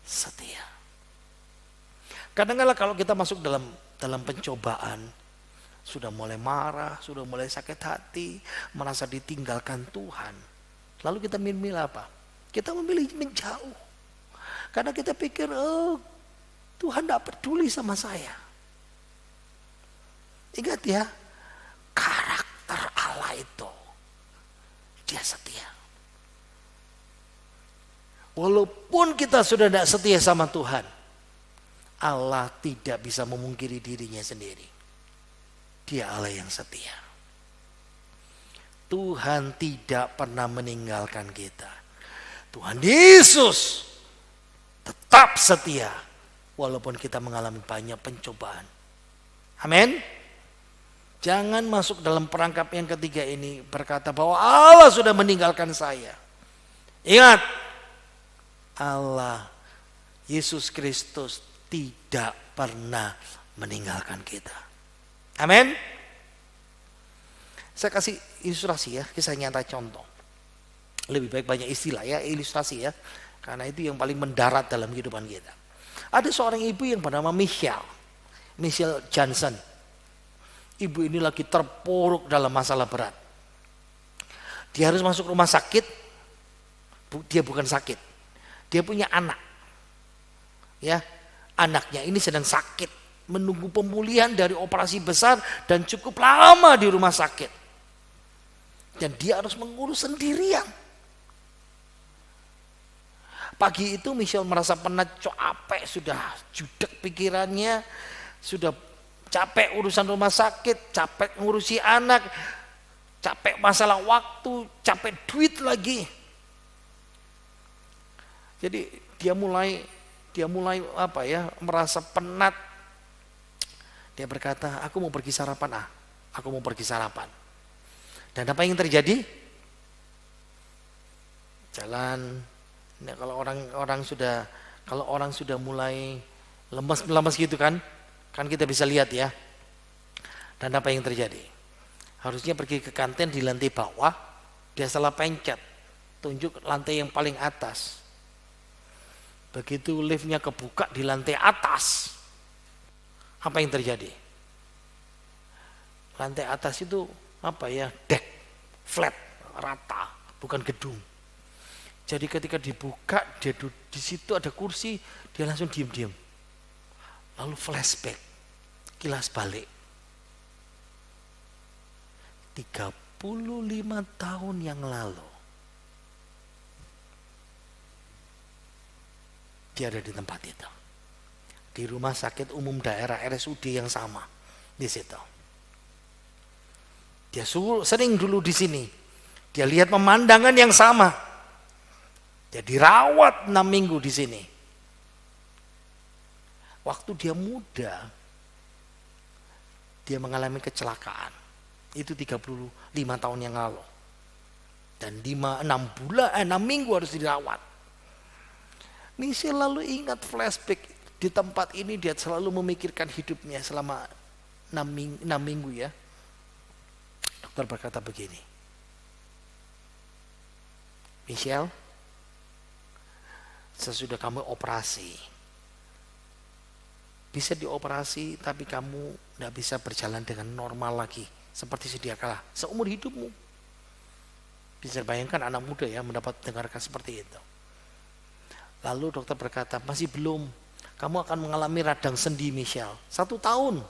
Speaker 2: setia. Kadang-kadang kalau kita masuk dalam pencobaan, sudah mulai marah, sudah mulai sakit hati, merasa ditinggalkan Tuhan. Lalu kita memilih apa? Kita memilih menjauh. Karena kita pikir, oh, Tuhan tidak peduli sama saya. Ingat ya, karakter Allah itu, Dia setia. Walaupun kita sudah tidak setia sama Tuhan, Allah tidak bisa memungkiri dirinya sendiri. Dia Allah yang setia. Tuhan tidak pernah meninggalkan kita. Tuhan Yesus tetap setia walaupun kita mengalami banyak pencobaan. Amin. Jangan masuk dalam perangkap yang ketiga ini berkata bahwa Allah sudah meninggalkan saya. Ingat, Allah Yesus Kristus tidak pernah meninggalkan kita. Amin. Saya kasih ilustrasi ya, kisah nyata contoh. Lebih baik banyak istilah ya, ilustrasi ya. Karena itu yang paling mendarat dalam kehidupan kita. Ada seorang ibu yang bernama Michelle Johnson. Ibu ini lagi terpuruk dalam masalah berat. Dia harus masuk rumah sakit. Dia bukan sakit. Dia punya anak. Ya, anaknya ini sedang sakit, menunggu pemulihan dari operasi besar dan cukup lama di rumah sakit. Dan dia harus mengurus sendirian. Pagi itu Michelle merasa penat, capek, sudah judak pikirannya, sudah capek urusan rumah sakit, capek ngurusi anak, capek masalah waktu, capek duit lagi. Jadi dia mulai apa ya, merasa penat. Dia berkata, aku mau pergi sarapan aku mau pergi sarapan. Dan apa yang terjadi? Jalan. Nah, kalau orang sudah mulai lemas gitu kan kita bisa lihat ya. Dan apa yang terjadi? Harusnya pergi ke kantin di lantai bawah, dia salah pencet, tunjuk lantai yang paling atas. Begitu liftnya kebuka di lantai atas, apa yang terjadi? Lantai atas itu apa ya, deck, flat, rata, bukan gedung. Jadi ketika dibuka, dia di situ ada kursi, dia langsung diam-diam. Lalu flashback, kilas balik. 35 tahun yang lalu, dia ada di tempat itu. Di rumah sakit umum daerah RSUD yang sama di situ. Dia sering dulu di sini. Dia lihat pemandangan yang sama. Dia dirawat 6 minggu di sini. Waktu dia muda, dia mengalami kecelakaan. Itu 35 tahun yang lalu. Dan 6 minggu harus dirawat. Michelle lalu ingat flashback, di tempat ini dia selalu memikirkan hidupnya selama 6 minggu ya. Dokter berkata begini, Michelle, sesudah kamu operasi, bisa dioperasi tapi kamu tidak bisa berjalan dengan normal lagi seperti sedia kala seumur hidupmu. Bisa bayangkan anak muda ya mendapat dengarkan seperti itu. Lalu dokter berkata, masih belum, kamu akan mengalami radang sendi Michelle, 1 tahun.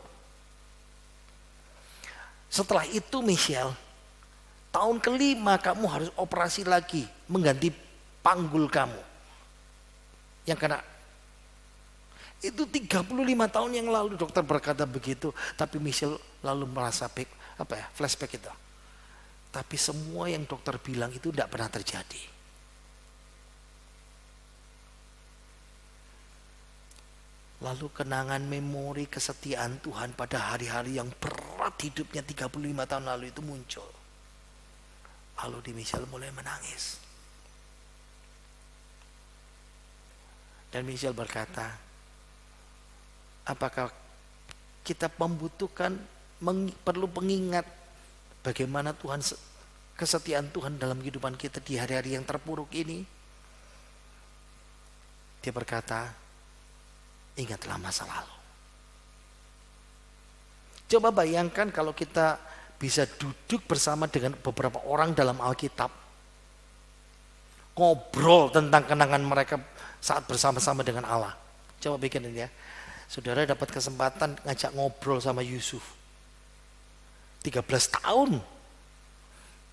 Speaker 2: Setelah itu Michelle, tahun kelima kamu harus operasi lagi, mengganti panggul kamu. Yang kena. Itu 35 tahun yang lalu dokter berkata begitu, tapi Michelle lalu merasa flashback itu. Tapi semua yang dokter bilang itu tidak pernah terjadi. Lalu kenangan memori kesetiaan Tuhan pada hari-hari yang berat hidupnya 35 tahun lalu itu muncul. Lalu di Michelle mulai menangis. Dan Michelle berkata, apakah kita membutuhkan, perlu pengingat bagaimana Tuhan kesetiaan Tuhan dalam kehidupan kita di hari-hari yang terpuruk ini. Dia berkata, ingatlah masa lalu. Coba bayangkan kalau kita bisa duduk bersama dengan beberapa orang dalam Alkitab, ngobrol tentang kenangan mereka saat bersama-sama dengan Allah. Coba bikin ini ya. Saudara dapat kesempatan ngajak ngobrol sama Yusuf. 13 tahun.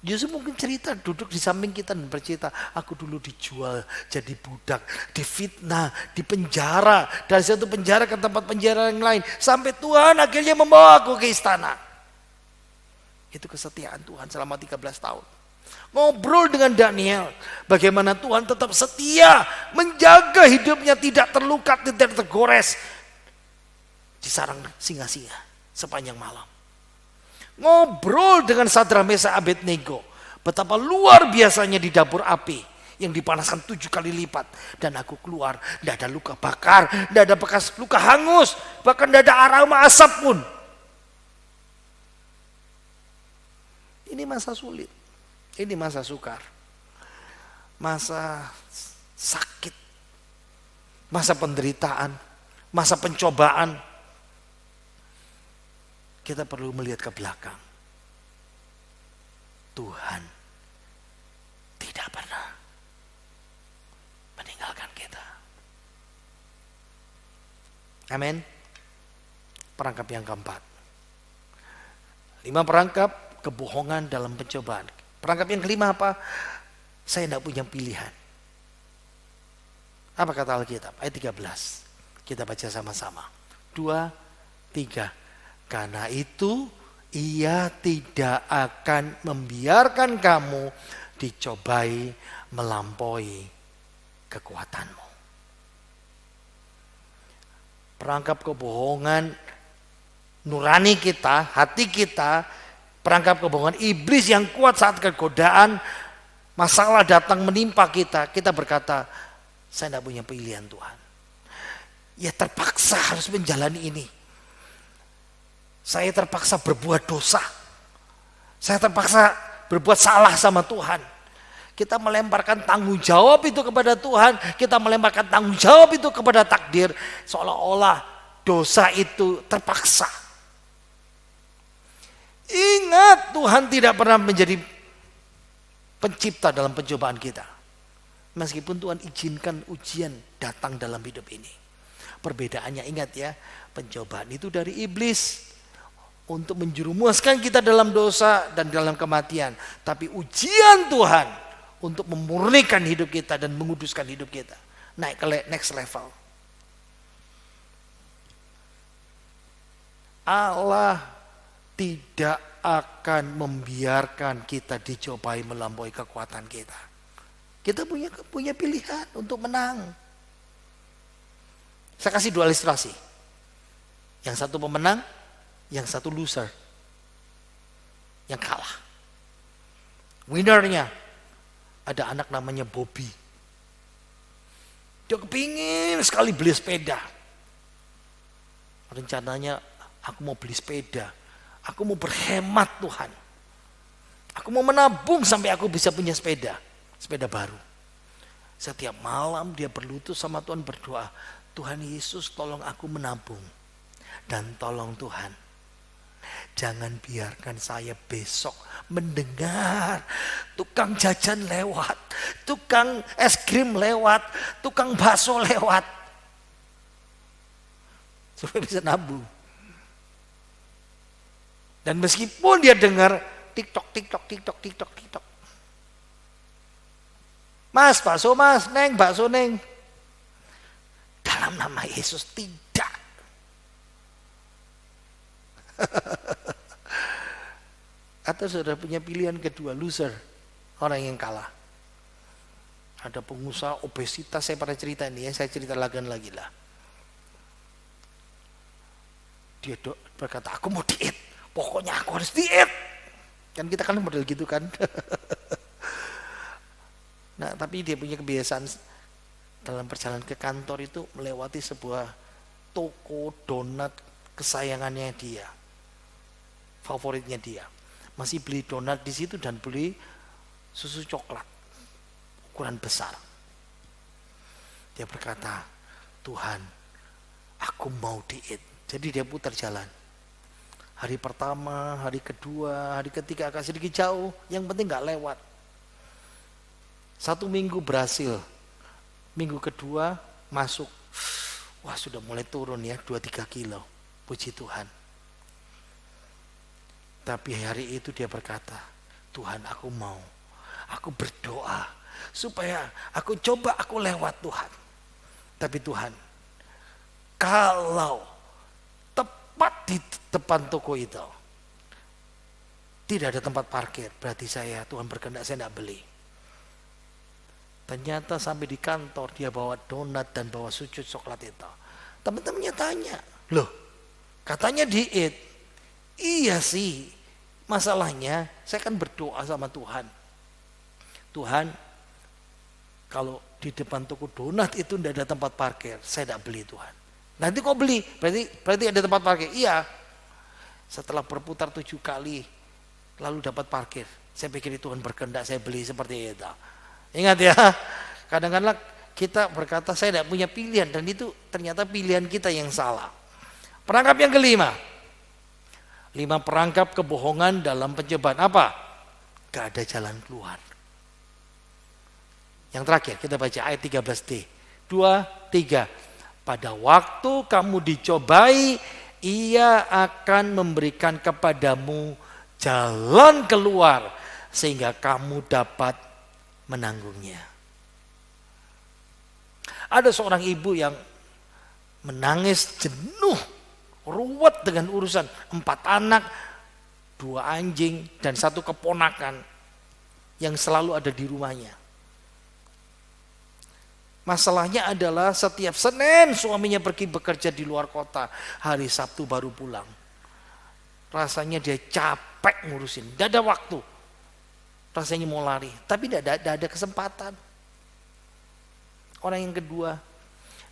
Speaker 2: Yusuf mungkin cerita, duduk di samping kita dan bercerita, aku dulu dijual jadi budak, difitnah, dipenjara, dari satu penjara ke tempat penjara yang lain, sampai Tuhan akhirnya membawa aku ke istana. Itu kesetiaan Tuhan selama 13 tahun. Ngobrol dengan Daniel, bagaimana Tuhan tetap setia menjaga hidupnya tidak terluka, tidak tergores di sarang singa-singa sepanjang malam. Ngobrol dengan Sadrak Mesak Abednego, betapa luar biasanya di dapur api yang dipanaskan 7 kali lipat, dan aku keluar, tidak ada luka bakar, tidak ada bekas luka hangus, bahkan tidak ada aroma asap pun. Ini masa sulit, ini masa sukar, masa sakit, masa penderitaan, masa pencobaan. Kita perlu melihat ke belakang. Tuhan tidak pernah meninggalkan kita. Amin. Perangkap yang keempat. 5 perangkap kebohongan dalam pencobaan. Perangkap yang kelima apa? Saya tidak punya pilihan. Apa kata Alkitab? Ayat 13. Kita baca sama-sama. 2, 3. Karena itu Ia tidak akan membiarkan kamu dicobai melampaui kekuatanmu. Perangkap kebohongan nurani kita, hati kita, perangkap kebohongan iblis yang kuat saat kegodaan, masalah datang menimpa kita, kita berkata, saya tidak punya pilihan Tuhan. Ya terpaksa harus menjalani ini. Saya terpaksa berbuat dosa. Saya terpaksa berbuat salah sama Tuhan. Kita melemparkan tanggung jawab itu kepada Tuhan. Kita melemparkan tanggung jawab itu kepada takdir. Seolah-olah dosa itu terpaksa. Ingat, Tuhan tidak pernah menjadi pencipta dalam pencobaan kita. Meskipun Tuhan izinkan ujian datang dalam hidup ini. Perbedaannya ingat ya, pencobaan itu dari iblis untuk menjerumuskan kita dalam dosa dan dalam kematian. Tapi ujian Tuhan untuk memurnikan hidup kita dan menguduskan hidup kita. Naik ke next level. Allah tidak akan membiarkan kita dicobai melampaui kekuatan kita. Kita punya pilihan untuk menang. Saya kasih 2 ilustrasi. Yang satu pemenang, yang satu loser, yang kalah. Winnernya ada anak namanya Bobby. Dia kepingin sekali beli sepeda. Rencananya aku mau beli sepeda, aku mau berhemat Tuhan, aku mau menabung sampai aku bisa punya sepeda baru. Setiap malam dia berlutut sama Tuhan berdoa, Tuhan Yesus tolong aku menabung, dan tolong Tuhan jangan biarkan saya besok mendengar tukang jajan lewat, tukang es krim lewat, tukang bakso lewat. Supaya bisa nabung. Dan meskipun dia dengar TikTok. Mas, bakso mas, neng, bakso neng. Dalam nama Yesus tidak. Atau saudara punya pilihan kedua, loser, orang yang kalah. Ada pengusaha obesitas, saya pernah cerita ini ya, saya cerita lagi lah. Dia berkata, aku mau diet, pokoknya aku harus diet. Kan kita kan model gitu kan. Nah tapi dia punya kebiasaan dalam perjalanan ke kantor itu melewati sebuah toko donat kesayangannya dia, favoritnya dia. masih beli donat di situ dan beli susu coklat ukuran besar. Dia berkata, Tuhan, aku mau diet. Jadi dia putar jalan. Hari pertama, hari kedua, hari ketiga agak sedikit jauh, yang penting gak lewat. 1 minggu berhasil, minggu kedua masuk, wah sudah mulai turun ya 2-3 kilo, puji Tuhan. Tapi hari itu dia berkata, Tuhan aku berdoa supaya aku lewat Tuhan. Tapi Tuhan, kalau tepat di depan toko itu tidak ada tempat parkir, berarti Tuhan berkehendak saya tidak beli. Ternyata sampai di kantor dia bawa donat dan bawa susu coklat itu. Teman-temannya tanya, loh katanya diet. Iya sih, masalahnya saya kan berdoa sama Tuhan. Tuhan, kalau di depan toko donat itu tidak ada tempat parkir, saya tidak beli Tuhan. Nanti kok beli? Berarti ada tempat parkir. Iya. Setelah berputar 7 kali, lalu dapat parkir. Saya pikir Tuhan berkehendak saya beli seperti itu. Ingat ya, kadang-kadang kita berkata saya tidak punya pilihan, dan itu ternyata pilihan kita yang salah. Perangkap yang kelima. 5 perangkap kebohongan dalam pencobaan. Apa? Gak ada jalan keluar. Yang terakhir kita baca ayat 13D. 2, 3. Pada waktu kamu dicobai, Ia akan memberikan kepadamu jalan keluar sehingga kamu dapat menanggungnya. Ada seorang ibu yang menangis jenuh, ruwet dengan urusan 4 anak, 2 anjing, dan 1 keponakan yang selalu ada di rumahnya. Masalahnya adalah setiap Senin suaminya pergi bekerja di luar kota, hari Sabtu baru pulang. Rasanya dia capek ngurusin, tidak ada waktu. Rasanya mau lari, tapi tidak ada kesempatan. Orang yang kedua,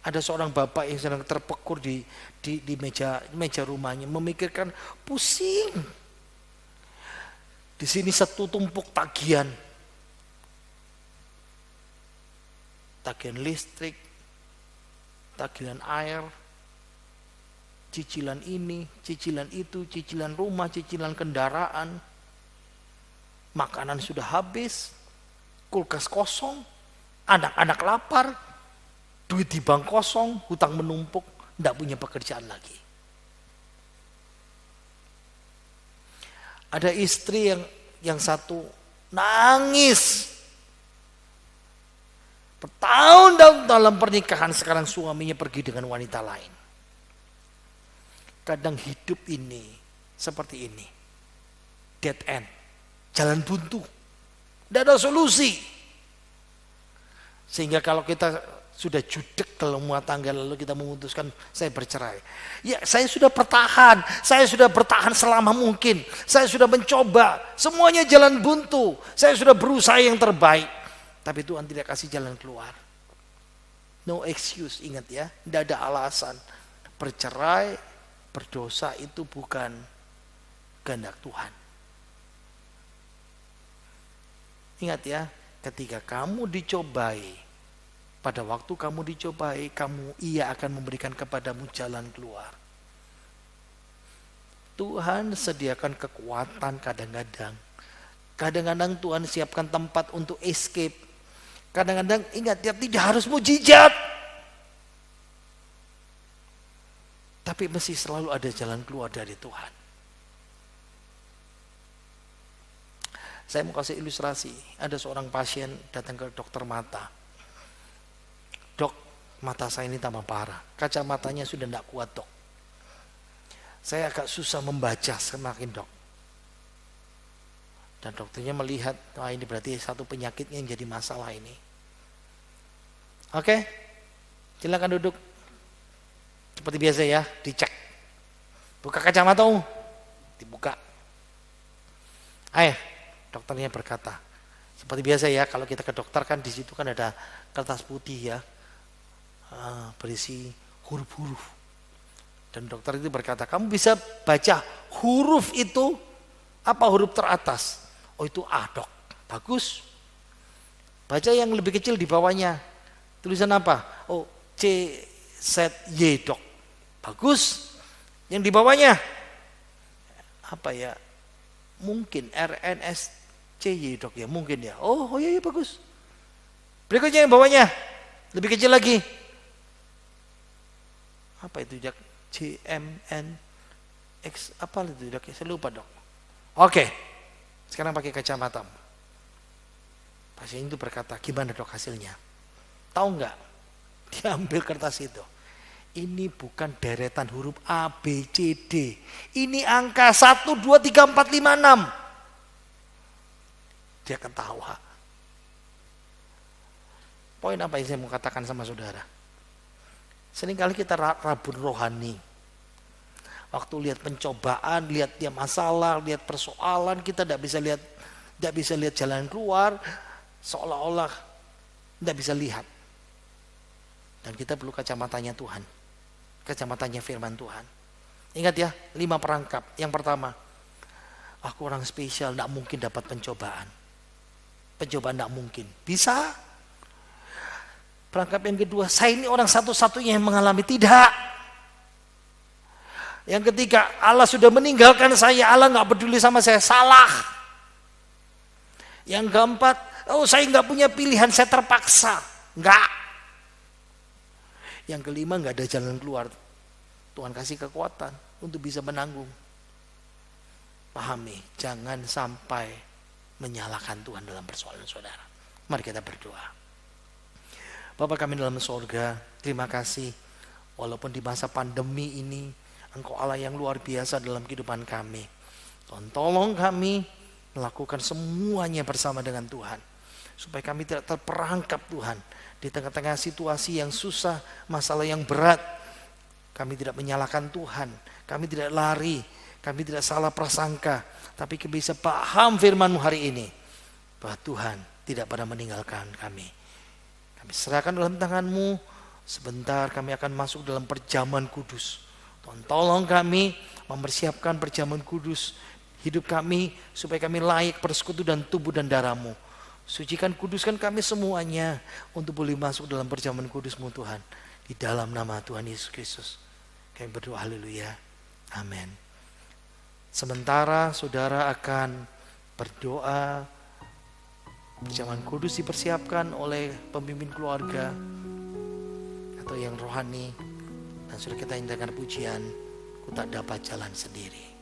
Speaker 2: ada seorang bapak yang sedang terpekur di meja rumahnya, memikirkan pusing. Di sini satu tumpuk tagihan listrik, tagihan air, cicilan ini, cicilan itu, cicilan rumah, cicilan kendaraan, makanan sudah habis, kulkas kosong, anak-anak lapar, duit di bank kosong, hutang menumpuk, tidak punya pekerjaan lagi. Ada istri yang satu nangis. Bertahun-tahun dalam pernikahan, sekarang suaminya pergi dengan wanita lain. Kadang hidup ini seperti ini. Dead end. Jalan buntu. Tidak ada solusi. Sehingga kalau kita sudah judek dalam rumah tangga, lalu kita memutuskan saya bercerai. Ya, saya sudah bertahan selama mungkin. Saya sudah mencoba, semuanya jalan buntu. Saya sudah berusaha yang terbaik. Tapi Tuhan tidak kasih jalan keluar. No excuse, ingat ya. Tidak ada alasan. Bercerai, berdosa itu bukan kehendak Tuhan. Ingat ya, ketika kamu dicobai, pada waktu kamu dicobai, Ia akan memberikan kepadamu jalan keluar. Tuhan sediakan kekuatan kadang-kadang. Kadang-kadang Tuhan siapkan tempat untuk escape. Kadang-kadang ingat ya, tidak harus mujizat. Tapi mesti selalu ada jalan keluar dari Tuhan. Saya mau kasih ilustrasi. Ada seorang pasien datang ke dokter mata. Dok, mata saya ini tambah parah. Kacamatanya sudah tidak kuat dok. Saya agak susah membaca semakin dok. Dan dokternya melihat, wah ini berarti satu penyakitnya yang jadi masalah ini. Oke, silakan duduk. Seperti biasa ya, dicek. Buka kacamatamu, dibuka. Ayo, dokternya berkata, seperti biasa ya, kalau kita ke dokter kan di situ kan ada kertas putih ya, berisi huruf-huruf. Dan dokter itu berkata, kamu bisa baca huruf itu Apa huruf teratas? Oh itu A dok, bagus. Baca yang lebih kecil di bawahnya. Tulisan apa? Oh C, Z, Y dok, bagus. Yang di bawahnya apa ya? Mungkin RNSCY dok ya, mungkin ya. Oh iya bagus. Berikutnya yang bawahnya lebih kecil lagi. Apa itu dok? CMNX apa itu dok? Saya lupa dok. Oke, sekarang pakai kacamata. Pasien itu berkata, gimana dok hasilnya? Tahu nggak? Dia ambil kertas itu. Ini bukan deretan huruf A, B, C, D. Ini angka 1, 2, 3, 4, 5, 6. Dia ketawa. Poin apa yang saya mau katakan sama saudara? Seringkali kita rabun rohani. Waktu lihat pencobaan, lihat dia masalah, lihat persoalan, kita tidak bisa lihat jalan keluar, seolah-olah tidak bisa lihat. Dan kita perlu kacamatanya Tuhan, kacamatanya firman Tuhan. Ingat ya, 5 perangkap. Yang pertama, aku orang spesial, tidak mungkin dapat pencobaan. Pencobaan tidak mungkin. Bisa. Perangkap yang kedua, saya ini orang satu-satunya yang mengalami. Tidak. Yang ketiga, Allah sudah meninggalkan saya, Allah nggak peduli sama saya. Salah. Yang keempat, oh saya nggak punya pilihan, saya terpaksa. Nggak. Yang kelima, nggak ada jalan keluar. Tuhan kasih kekuatan untuk bisa menanggung. Pahami, jangan sampai menyalahkan Tuhan dalam persoalan saudara. Mari kita berdoa. Bapa kami dalam sorga, terima kasih. Walaupun di masa pandemi ini, Engkau Allah yang luar biasa dalam kehidupan kami. Tuhan tolong kami melakukan semuanya bersama dengan Tuhan. Supaya kami tidak terperangkap Tuhan. Di tengah-tengah situasi yang susah, masalah yang berat. Kami tidak menyalahkan Tuhan. Kami tidak lari. Kami tidak salah prasangka. Tapi kami bisa paham firman-Mu hari ini. Bahwa Tuhan tidak pernah meninggalkan kami. Kami serahkan dalam tangan-Mu. Sebentar kami akan masuk dalam perjamuan kudus. Tuhan tolong kami mempersiapkan perjamuan kudus hidup kami supaya kami layak bersekutu dan tubuh dan darah-Mu. Sucikan, kuduskan kami semuanya untuk boleh masuk dalam perjamuan kudus-Mu Tuhan. Di dalam nama Tuhan Yesus Kristus kami berdoa, haleluya, amin. Sementara saudara akan berdoa, perjamuan kudus dipersiapkan oleh pemimpin keluarga atau yang rohani, dan sudah kita indahkan pujian, ku tak dapat jalan sendiri.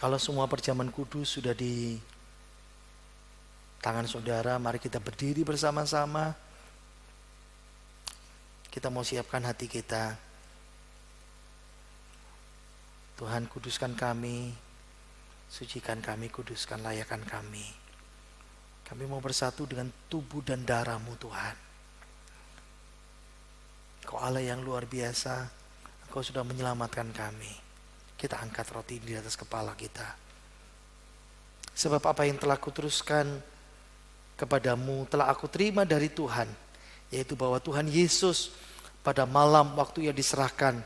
Speaker 2: Kalau semua perjamuan kudus sudah di tangan saudara, mari kita berdiri bersama-sama. Kita mau siapkan hati kita. Tuhan, kuduskan kami, sucikan kami, kuduskan, layakkan kami. Kami mau bersatu dengan tubuh dan darah-Mu Tuhan. Engkau Allah yang luar biasa, Engkau sudah menyelamatkan kami. Kita angkat roti di atas kepala kita. Sebab apa yang telah kuteruskan kepadamu telah aku terima dari Tuhan, yaitu bahwa Tuhan Yesus pada malam waktu ia diserahkan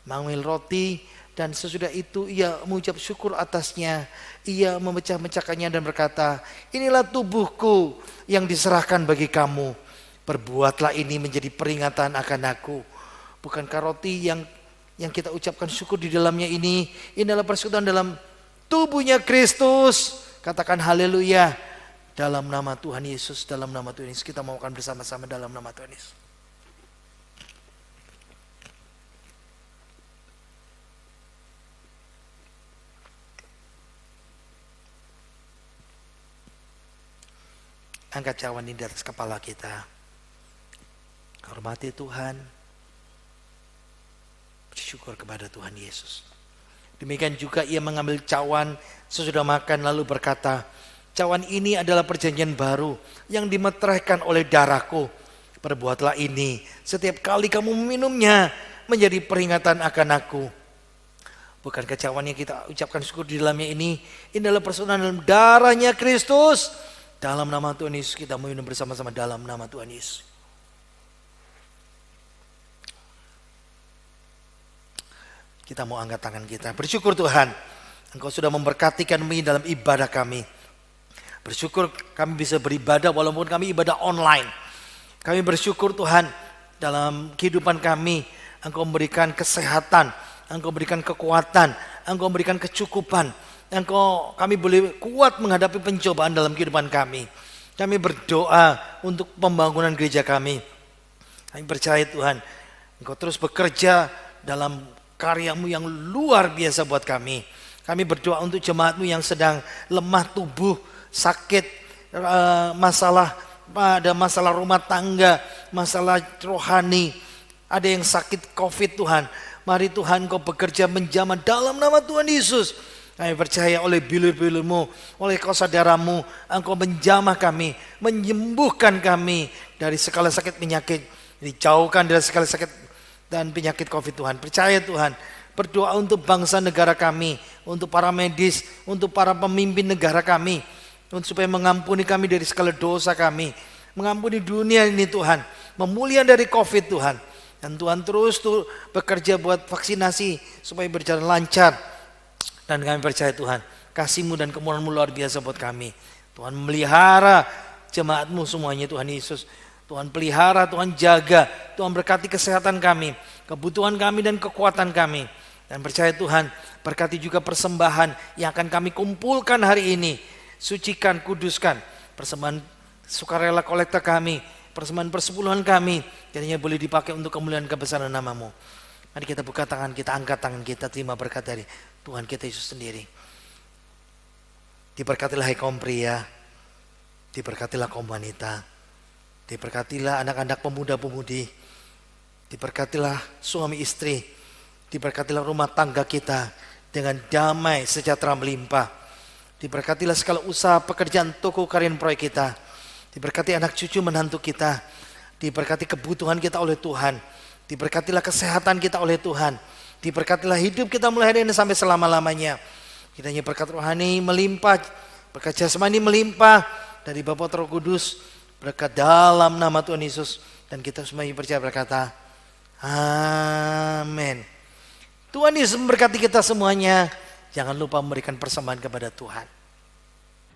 Speaker 2: mengambil roti, dan sesudah itu ia mengucap syukur atasnya, ia memecah-mecahkannya dan berkata, inilah tubuhku yang diserahkan bagi kamu, perbuatlah ini menjadi peringatan akan aku. Bukankah roti yang kita ucapkan syukur di dalamnya ini adalah persekutuan dalam tubuhnya Kristus? Katakan haleluya. Dalam nama Tuhan Yesus, dalam nama Tuhan Yesus, kita mau makan bersama-sama dalam nama Tuhan Yesus. Angkat cawan ini di atas kepala kita. Hormati Tuhan. Bersyukur kepada Tuhan Yesus. Demikian juga ia mengambil cawan sesudah makan lalu berkata, cawan ini adalah perjanjian baru yang dimeteraikan oleh darahku. Perbuatlah ini setiap kali kamu meminumnya menjadi peringatan akan aku. Bukankah cawan yang kita ucapkan syukur di dalamnya ini adalah persekutuan dalam darahnya Kristus? Dalam nama Tuhan Yesus kita minum bersama-sama dalam nama Tuhan Yesus. Kita mau angkat tangan kita. Bersyukur Tuhan, Engkau sudah memberkati kami dalam ibadah kami. Bersyukur kami bisa beribadah walaupun kami ibadah online. Kami bersyukur Tuhan dalam kehidupan kami. Engkau memberikan kesehatan, Engkau memberikan kekuatan, Engkau memberikan kecukupan. Kami boleh kuat menghadapi pencobaan dalam kehidupan kami. Kami berdoa untuk pembangunan gereja kami. Kami percaya Tuhan, Engkau terus bekerja dalam karyamu yang luar biasa buat kami. Kami berdoa untuk jemaatmu yang sedang lemah tubuh, sakit, ada masalah rumah tangga, masalah rohani, ada yang sakit COVID Tuhan. Mari Tuhan Engkau bekerja menjamah dalam nama Tuhan Yesus. Kami percaya oleh bilir-bilirmu, oleh saudaramu, Engkau menjamah kami, menyembuhkan kami dari segala sakit penyakit, dijauhkan dari segala sakit dan penyakit COVID Tuhan. Percaya Tuhan, berdoa untuk bangsa negara kami, untuk para medis, untuk para pemimpin negara kami, supaya mengampuni kami dari segala dosa kami, mengampuni dunia ini Tuhan, memulihkan dari COVID Tuhan. Dan Tuhan terus bekerja buat vaksinasi supaya berjalan lancar. Dan kami percaya Tuhan, kasih-Mu dan kemurahan-Mu luar biasa buat kami. Tuhan melihara jemaat-Mu semuanya Tuhan Yesus. Tuhan pelihara, Tuhan jaga, Tuhan berkati kesehatan kami, kebutuhan kami dan kekuatan kami. Dan percaya Tuhan, berkati juga persembahan yang akan kami kumpulkan hari ini. Sucikan, kuduskan, persembahan sukarela kolektor kami, persembahan persepuluhan kami, jadinya boleh dipakai untuk kemuliaan kebesaran nama-Mu. Mari kita buka tangan kita, angkat tangan kita, terima berkat dari Tuhan kita Yesus sendiri. Diberkatilah hai kaum pria, diberkatilah kaum wanita, diberkatilah anak-anak pemuda-pemudi, diberkatilah suami istri, diberkatilah rumah tangga kita dengan damai sejahtera melimpah. Diberkatilah segala usaha pekerjaan toko karyan proyek kita, diberkati anak cucu menantu kita, diberkati kebutuhan kita oleh Tuhan, diberkatilah kesehatan kita oleh Tuhan, diberkatilah hidup kita mulai hari ini sampai selama-lamanya. Kiranya berkat rohani melimpah, berkat jasmani melimpah dari Bapa Roh Kudus, berkat dalam nama Tuhan Yesus. Dan kita semuanya percaya berkata, amin. Tuhan Yesus memberkati kita semuanya. Jangan lupa memberikan persembahan kepada Tuhan.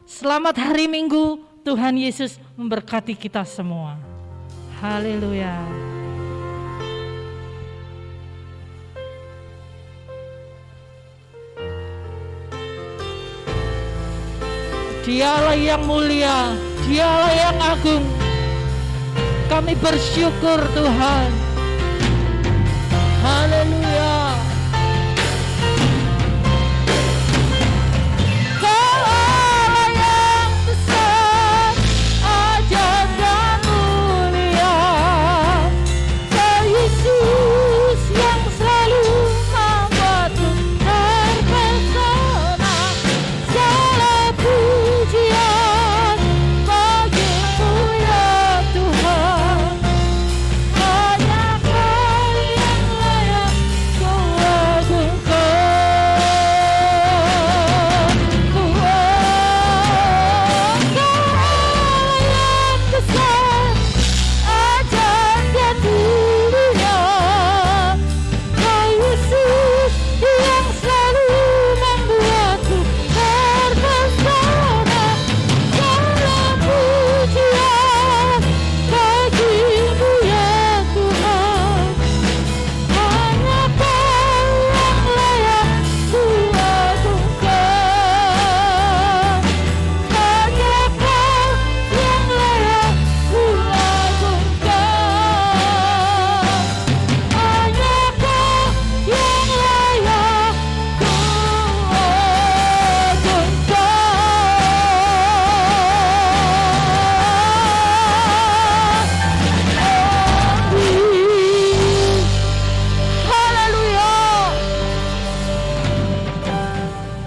Speaker 1: Selamat hari Minggu, Tuhan Yesus memberkati kita semua. Haleluya. Dialah yang mulia, Dialah yang agung. Kami bersyukur Tuhan. Haleluya.